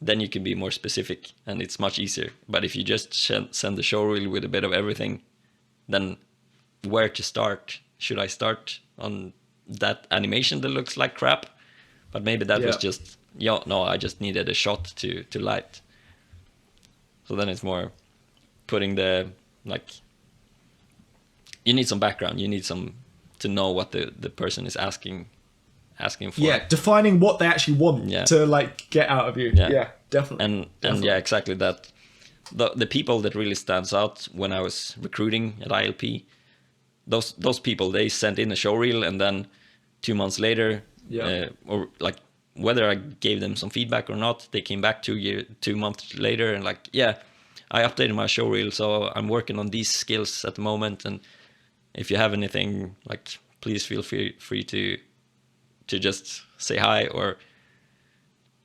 then you can be more specific and it's much easier. But if you just send the show reel with a bit of everything, then where to start? Should I start on that animation that looks like crap? But maybe that was just, no, I just needed a shot to light. So then it's more putting the, like, you need some background. You need some to know what the person is asking for. Yeah, defining what they actually want to like get out of you. Yeah, definitely. And yeah, exactly that. The people that really stands out when I was recruiting at ILP, those people, they sent in a show reel, and then 2 months later, or like whether I gave them some feedback or not, they came back 2 months later and like, yeah, I updated my show reel, so I'm working on these skills at the moment, and if you have anything, like, please feel free to just say hi, or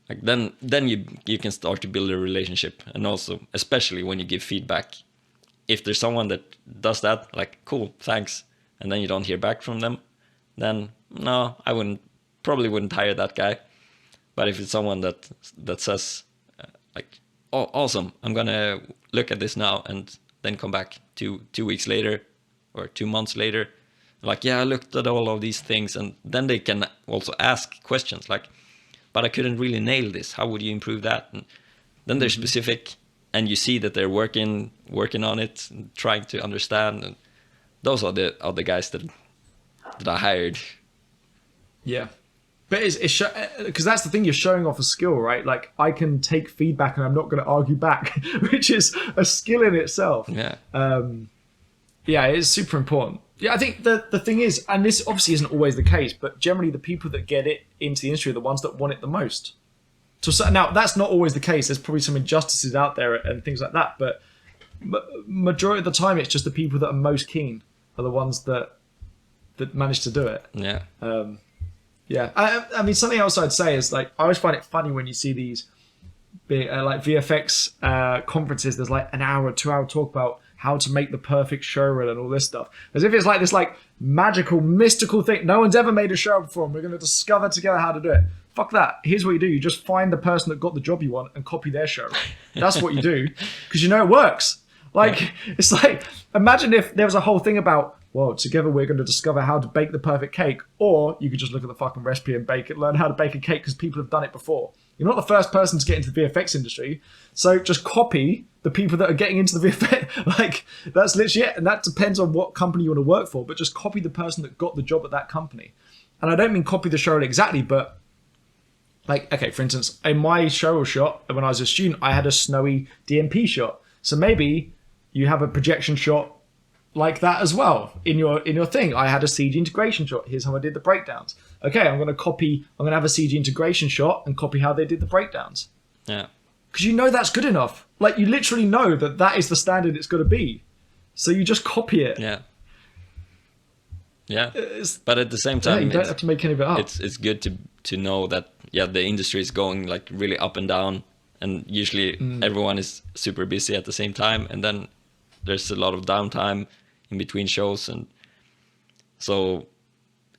like then you can start to build a relationship. And also, especially when you give feedback, if there's someone that does that, like, cool, thanks, and then you don't hear back from them, then no, I probably wouldn't hire that guy. But if it's someone that says like, oh, awesome, I'm gonna look at this now, and then come back 2 weeks later or 2 months later, like, yeah, I looked at all of these things, and then they can also ask questions like, but I couldn't really nail this. How would you improve that? And then they're specific, and you see that they're working on it, and trying to understand. And those are the guys that I hired. Yeah, but it's because that's the thing, you're showing off a skill, right? Like, I can take feedback and I'm not going to argue back, which is a skill in itself. Yeah. Yeah, it's super important. Yeah, I think the thing is, and this obviously isn't always the case, but generally the people that get it into the industry are the ones that want it the most. So now that's not always the case. There's probably some injustices out there and things like that, but majority of the time it's just the people that are most keen are the ones that manage to do it. Yeah. Yeah. I mean, something else I'd say is, like, I always find it funny when you see these big, like VFX conferences. There's like an hour, 2 hour talk about how to make the perfect show reel and all this stuff, as if it's like this like magical, mystical thing. No one's ever made a show before, and we're going to discover together how to do it. Fuck that. Here's what you do. You just find the person that got the job you want and copy their show reel. That's what you do, because you know it works. Like, it's like, imagine if there was a whole thing about, well, together we're going to discover how to bake the perfect cake, or you could just look at the fucking recipe and bake it, learn how to bake a cake because people have done it before. You're not the first person to get into the VFX industry, so just copy the people that are getting into the VFX. Like, that's literally it, and that depends on what company you want to work for, but just copy the person that got the job at that company. And I don't mean copy the show reel exactly, but like, okay, for instance, in my show reel shot, when I was a student, I had a snowy DMP shot. So maybe you have a projection shot like that as well in your thing. I had a CG integration shot. Here's how I did the breakdowns. Okay, I'm going to have a CG integration shot and copy how they did the breakdowns. Yeah. Because you know that's good enough. Like, you literally know that is the standard it's got to be. So you just copy it. Yeah. Yeah. But at the same time, you don't have to make any of it up. It's good to know that, yeah, the industry is going like really up and down, and usually everyone is super busy at the same time, and then there's a lot of downtime in between shows, and so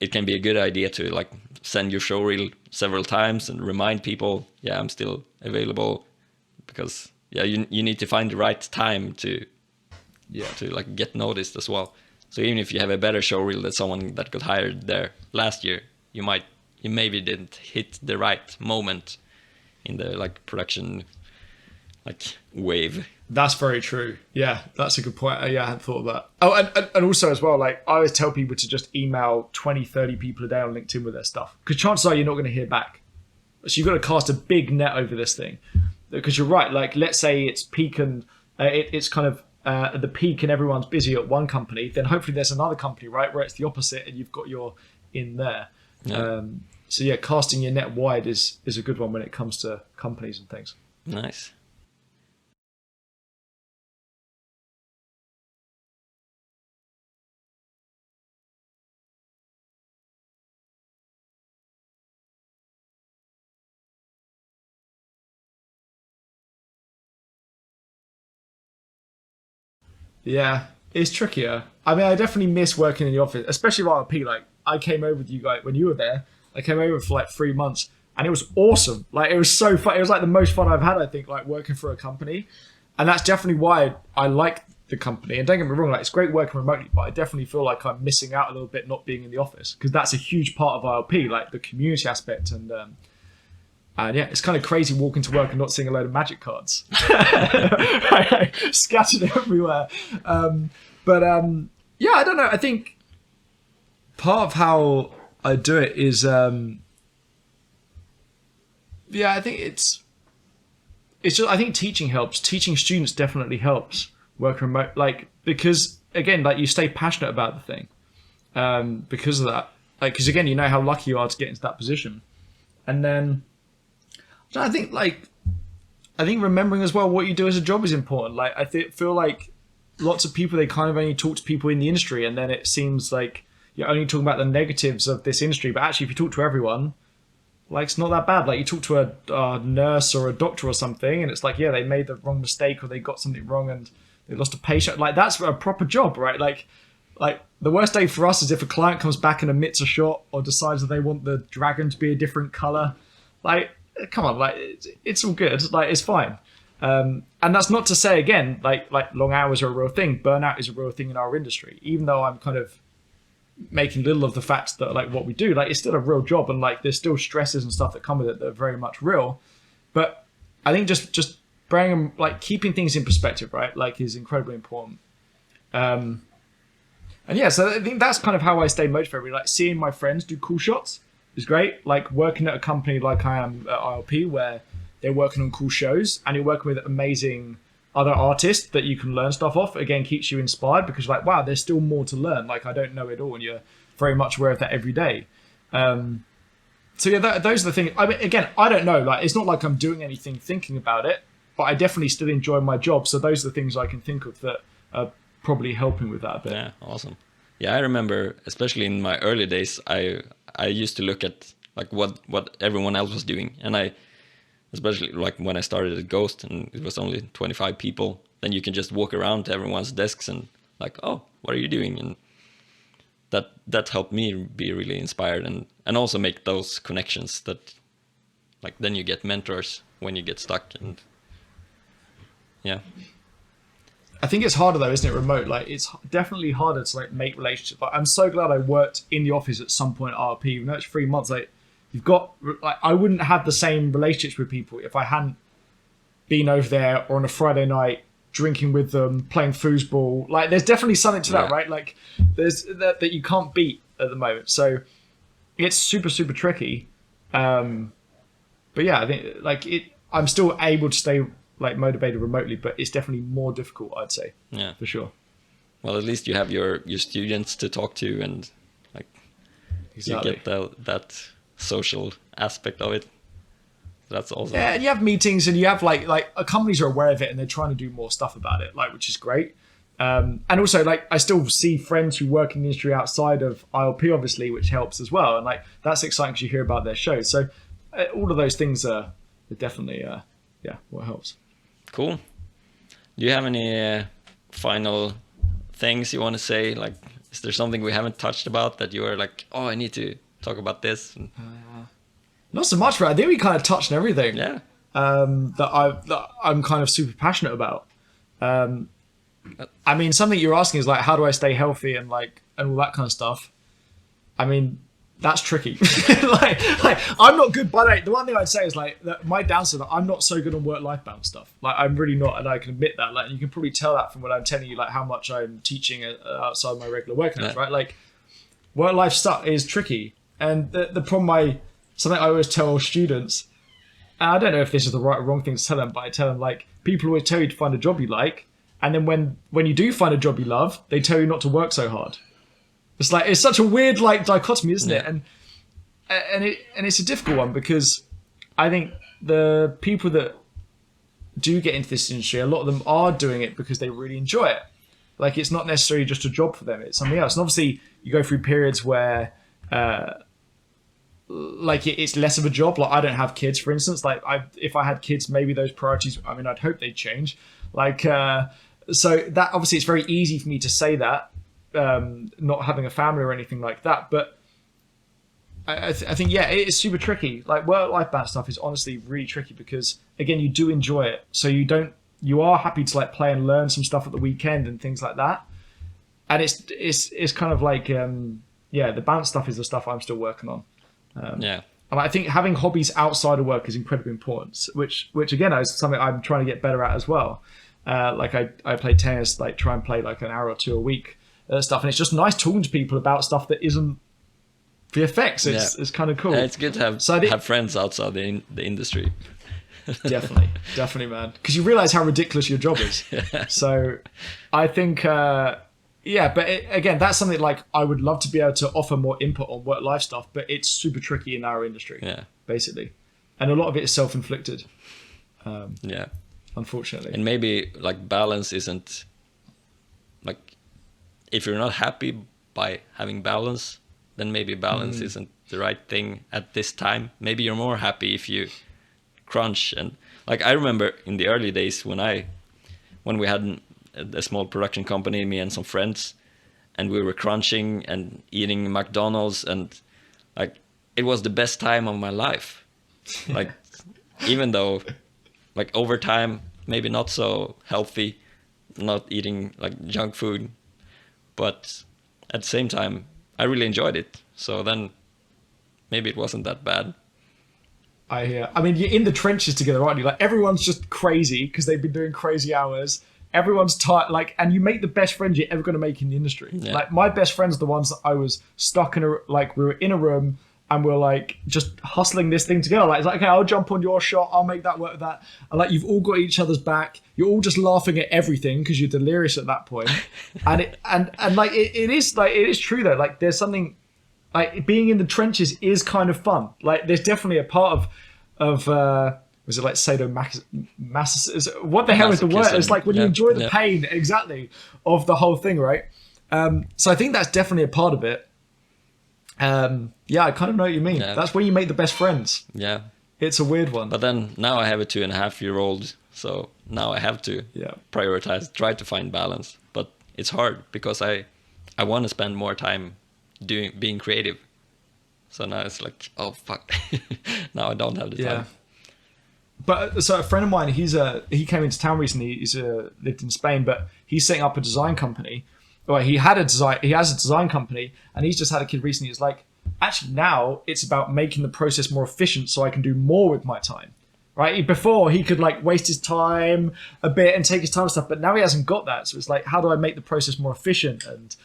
it can be a good idea to like send your show reel several times and remind people, yeah, I'm still available, because you need to find the right time to like get noticed as well. So even if you have a better show reel than someone that got hired there last year, you maybe didn't hit the right moment in the like production like wave. That's very true. Yeah, that's a good point. Yeah, I hadn't thought of that. Oh, and also as well, like, I always tell people to just email 20, 30 people a day on LinkedIn with their stuff, because chances are you're not going to hear back. So you've got to cast a big net over this thing, because you're right. Like, let's say it's peak and it's kind of at the peak and everyone's busy at one company, then hopefully there's another company, right, where it's the opposite and you've got your in there. Yeah. So yeah, casting your net wide is a good one when it comes to companies and things. Nice. Yeah, it's trickier. I mean, I definitely miss working in the office, especially at RP. Like, I came over with you guys when you were there. I came over for like 3 months, and it was awesome. Like, it was so fun. It was like the most fun I've had, I think, like working for a company. And that's definitely why I like the company. And don't get me wrong, like, it's great working remotely, but I definitely feel like I'm missing out a little bit not being in the office, because that's a huge part of ILP, like the community aspect. And yeah, it's kind of crazy walking to work and not seeing a load of magic cards scattered everywhere. Yeah, I don't know. I think part of how I do it is, I think it's just, I think teaching helps. Teaching students definitely helps. Work remote, like, because again, like, you stay passionate about the thing, because of that. Like, because again, you know how lucky you are to get into that position, and then I think remembering as well what you do as a job is important. Like, I feel like lots of people, they kind of only talk to people in the industry, and then it seems like you're only talking about the negatives of this industry. But actually, if you talk to everyone, like, it's not that bad. Like, you talk to a nurse or a doctor or something, and it's like, yeah, they made the wrong mistake, or they got something wrong and they lost a patient. Like, that's a proper job, right? Like the worst day for us is if a client comes back and omits a shot, or decides that they want the dragon to be a different color. Like, come on, like, it's all good. Like, it's fine. And that's not to say, again, like long hours are a real thing. Burnout is a real thing in our industry. Even though I'm kind of making little of the fact that, like, what we do, like, it's still a real job, and like, there's still stresses and stuff that come with it that are very much real. But I think just bringing, like, keeping things in perspective, right, like, is incredibly important. And yeah, so I think that's kind of how I stay motivated. Like, seeing my friends do cool shots is great. Like, working at a company like I am at ILP, where they're working on cool shows, and you're working with amazing other artists that you can learn stuff off, again, keeps you inspired, because you're like, wow, there's still more to learn. Like, I don't know it all, and you're very much aware of that every day. So yeah, those are the things. I mean, again, I don't know. Like, it's not like I'm doing anything thinking about it, but I definitely still enjoy my job. So those are the things I can think of that are probably helping with that a bit. Yeah, awesome. Yeah, I remember, especially in my early days, I used to look at, like, what everyone else was doing, and especially like when I started at Ghost and it was only 25 people, then you can just walk around to everyone's desks and, like, oh, what are you doing? And that helped me be really inspired, and also make those connections that, like, then you get mentors when you get stuck. And yeah, I think it's harder though, isn't it? Remote, like, it's definitely harder to, like, make relationships. Like, I'm so glad I worked in the office at some point at RP, even though it's 3 months. Like, you've got, like, I wouldn't have the same relationships with people if I hadn't been over there, or on a Friday night drinking with them, playing foosball. Like, there's definitely something to that, right? Like, there's that you can't beat at the moment. So it's super, super tricky. But yeah, I think, like, I'm still able to stay, like, motivated remotely, but it's definitely more difficult, I'd say. Yeah, for sure. Well, at least you have your students to talk to, and, like, exactly. You get that social aspect of it. That's awesome. Yeah, and you have meetings, and you have like companies are aware of it, and they're trying to do more stuff about it, like, which is great. And also, like, I still see friends who work in the industry outside of ILP, obviously, which helps as well. And, like, that's exciting because you hear about their shows. So all of those things are definitely what helps. Cool. Do you have any final things you want to say? Like, is there something we haven't touched about that you are like, oh, I need to talk about this? Not so much, but I think we kind of touched on everything. Yeah. That I'm kind of super passionate about. I mean, something you're asking is, like, how do I stay healthy and all that kind of stuff. I mean, that's tricky. like I'm not good. By the way, the one thing I'd say is, like, that my downside, I'm not so good on work-life balance stuff. Like, I'm really not, and I can admit that. Like, and you can probably tell that from what I'm telling you, like, how much I'm teaching outside my regular work hours, right? Like, work-life stuff is tricky, and the problem something I always tell students, and I don't know if this is the right or wrong thing to tell them, but I tell them, like, people always tell you to find a job you like, and then when you do find a job you love, they tell you not to work so hard. It's like, it's such a weird, like, dichotomy, isn't it? And it's a difficult one, because I think the people that do get into this industry, a lot of them are doing it because they really enjoy it. Like, it's not necessarily just a job for them; it's something else. And obviously, you go through periods where, like, it's less of a job. Like, I don't have kids, for instance. Like, if I had kids, maybe those priorities, I mean, I'd hope they'd change. Like, so that, obviously, it's very easy for me to say that, not having a family or anything like that. But I think yeah, it is super tricky. Like work-life balance stuff is honestly really tricky because again, you do enjoy it, so you are happy to like play and learn some stuff at the weekend and things like that. And it's kind of like yeah, the balance stuff is the stuff I'm still working on. Yeah. And I think having hobbies outside of work is incredibly important, which again is something I'm trying to get better at as well. Like I play tennis, like try and play like an hour or two a week stuff, and it's just nice talking to people about stuff that isn't VFX. It's kind of cool. Yeah, it's good to have friends outside the industry. definitely, man. Because you realize how ridiculous your job is. So I think, yeah, but again, that's something like I would love to be able to offer more input on work-life stuff, but it's super tricky in our industry, basically. And a lot of it is self-inflicted. Yeah. Unfortunately. And maybe like balance isn't like, if you're not happy by having balance, then maybe balance isn't the right thing at this time. Maybe you're more happy if you crunch. And like I remember in the early days when we had a small production company, me and some friends, and we were crunching and eating McDonald's, and like it was the best time of my life. Like even though like over time maybe not so healthy, not eating like junk food, but at the same time I really enjoyed it. So then maybe it wasn't that bad. I mean, you're in the trenches together, aren't you? Like everyone's just crazy because they've been doing crazy hours. Everyone's tired, like, and you make the best friends you're ever going to make in the industry. Yeah. Like my best friends are the ones that I was stuck in we were in a room and we're like just hustling this thing together. Like it's like, okay, I'll jump on your shot, I'll make that work with that. And like you've all got each other's back. You're all just laughing at everything because you're delirious at that point. and like it is true though. Like there's something. Like being in the trenches is kind of fun. Like there's definitely a part of was it like sadomasochism? What the hell is the word? It's like when you enjoy the pain, exactly, of the whole thing, right? So I think that's definitely a part of it. Yeah, I kind of know what you mean. Yeah. That's where you make the best friends. Yeah, it's a weird one. But then now I have a 2.5-year-old, so now I have to prioritize, try to find balance. But it's hard because I want to spend more time being creative. So now it's like, oh fuck, now I don't have the time. But so a friend of mine, he came into town recently. He's lived in Spain, but he's setting up a design company. Well, he has a design company, and he's just had a kid recently. He's like, actually now it's about making the process more efficient, so I can do more with my time. Right? Before he could like waste his time a bit and take his time and stuff, but now he hasn't got that. So it's like, how do I make the process more efficient? And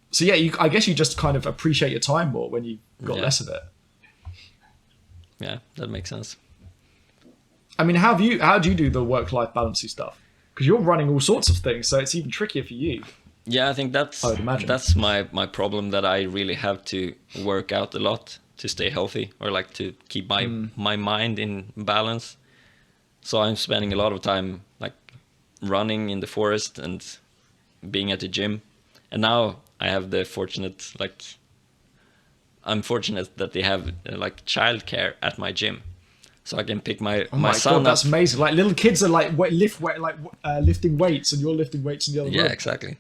so yeah, I guess you just kind of appreciate your time more when you got less of it. Yeah, that makes sense. I mean, how do you do the work-life balancey stuff? Because you're running all sorts of things, so it's even trickier for you. Yeah, I think that's my problem, that I really have to work out a lot to stay healthy, or like to keep my mind in balance. So I'm spending a lot of time like running in the forest and being at the gym. And now I have the I'm fortunate that they have like childcare at my gym, so I can pick my son God, up. That's amazing. Like little kids are like lifting weights, and you're lifting weights in the other room. Yeah, exactly.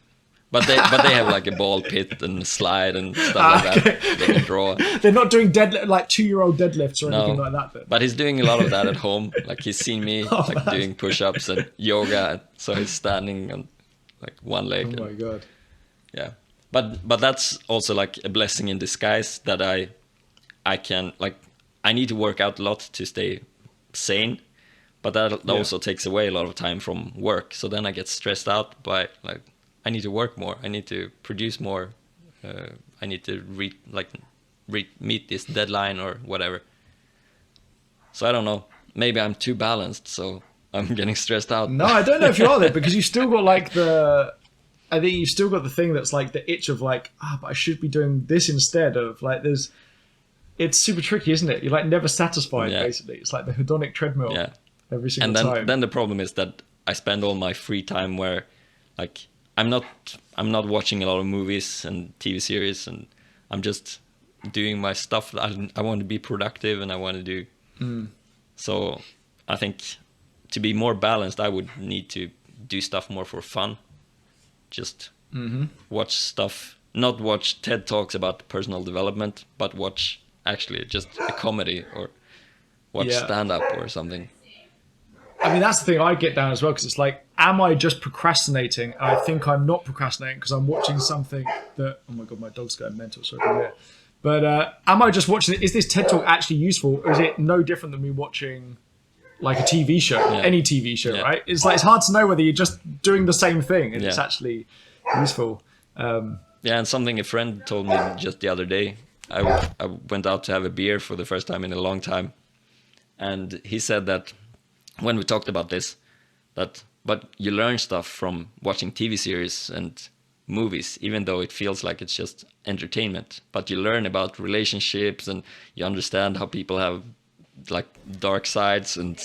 But they have like a ball pit and slide and stuff like that. They can draw. They're not doing like 2-year-old deadlifts or anything like that. But he's doing a lot of that at home. Like he's seen me doing push-ups and yoga, so he's standing on like one leg. Oh my God. Yeah. But that's also like a blessing in disguise, that I can, like, I need to work out a lot to stay sane, but that also takes away a lot of time from work. So then I get stressed out by like, I need to work more, I need to produce more, I need to meet this deadline or whatever. So I don't know, maybe I'm too balanced, so I'm getting stressed out. No, I don't know if you are there, because you've still got like I think you've still got the thing that's like the itch of like, but I should be doing this instead of like, it's super tricky, isn't it? You're like never satisfied, basically. It's like the hedonic treadmill every single time. And then the problem is that I spend all my free time where like, I'm not watching a lot of movies and TV series, and I'm just doing my stuff. I want to be productive, and I want to do. So I think to be more balanced, I would need to do stuff more for fun. Just watch stuff not watch TED Talks about personal development, but watch actually just a comedy or watch stand-up or something. I mean, that's the thing I get down as well, because it's like, am I just procrastinating? I think I'm not procrastinating because I'm watching something that, oh my God, my dog's going mental, so I can hear. But am I just watching it? Is this TED Talk actually useful, or is it no different than me watching like a TV show, any TV show, right? It's like, it's hard to know whether you're just doing the same thing and it's actually useful. And something a friend told me just the other day. I went out to have a beer for the first time in a long time, and he said that when we talked about this, but you learn stuff from watching TV series and movies, even though it feels like it's just entertainment. But you learn about relationships and you understand how people have like dark sides and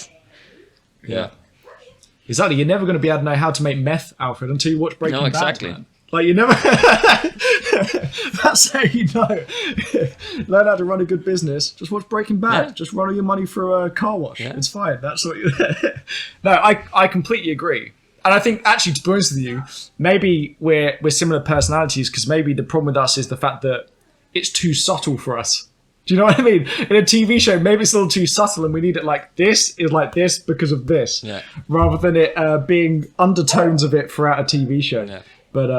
Exactly. You're never going to be able to know how to make meth, Alfred, until you watch Breaking Bad. No, exactly. Man. Like, you never. That's how you know. Learn how to run a good business. Just watch Breaking Bad. Yeah. Just run all your money through a car wash. Yeah. It's fine. That's what you. No, I completely agree. And I think, actually, to be honest with you, maybe we're similar personalities, because maybe the problem with us is the fact that it's too subtle for us. Do you know what I mean? In a TV show, maybe it's a little too subtle, and we need it like this is like this because of this, rather than it being undertones of it throughout a TV show. Yeah. But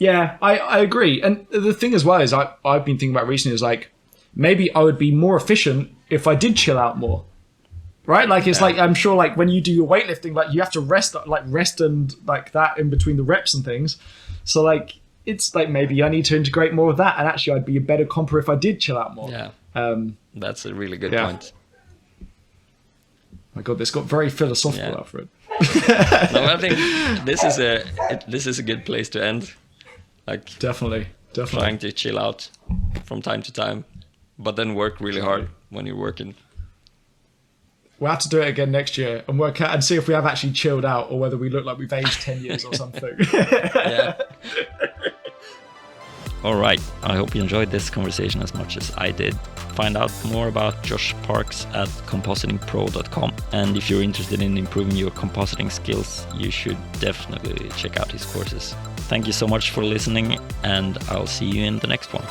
I agree. And the thing as well is I've been thinking about recently is like, maybe I would be more efficient if I did chill out more. Right? Like, it's like, I'm sure like when you do your weightlifting, like you have to rest and like that in between the reps and things. So like, it's like, maybe I need to integrate more of that. And actually I'd be a better comper if I did chill out more. Yeah. That's a really good point. My God, this got very philosophical, Alfred. No, I think this is a good place to end. Like, definitely trying to chill out from time to time, but then work really hard when you're working. We'll have to do it again next year and work out and see if we have actually chilled out or whether we look like we've aged 10 years or something. All right. I hope you enjoyed this conversation as much as I did. Find out more about Josh Parks at compositingpro.com. And if you're interested in improving your compositing skills, you should definitely check out his courses. Thank you so much for listening, and I'll see you in the next one.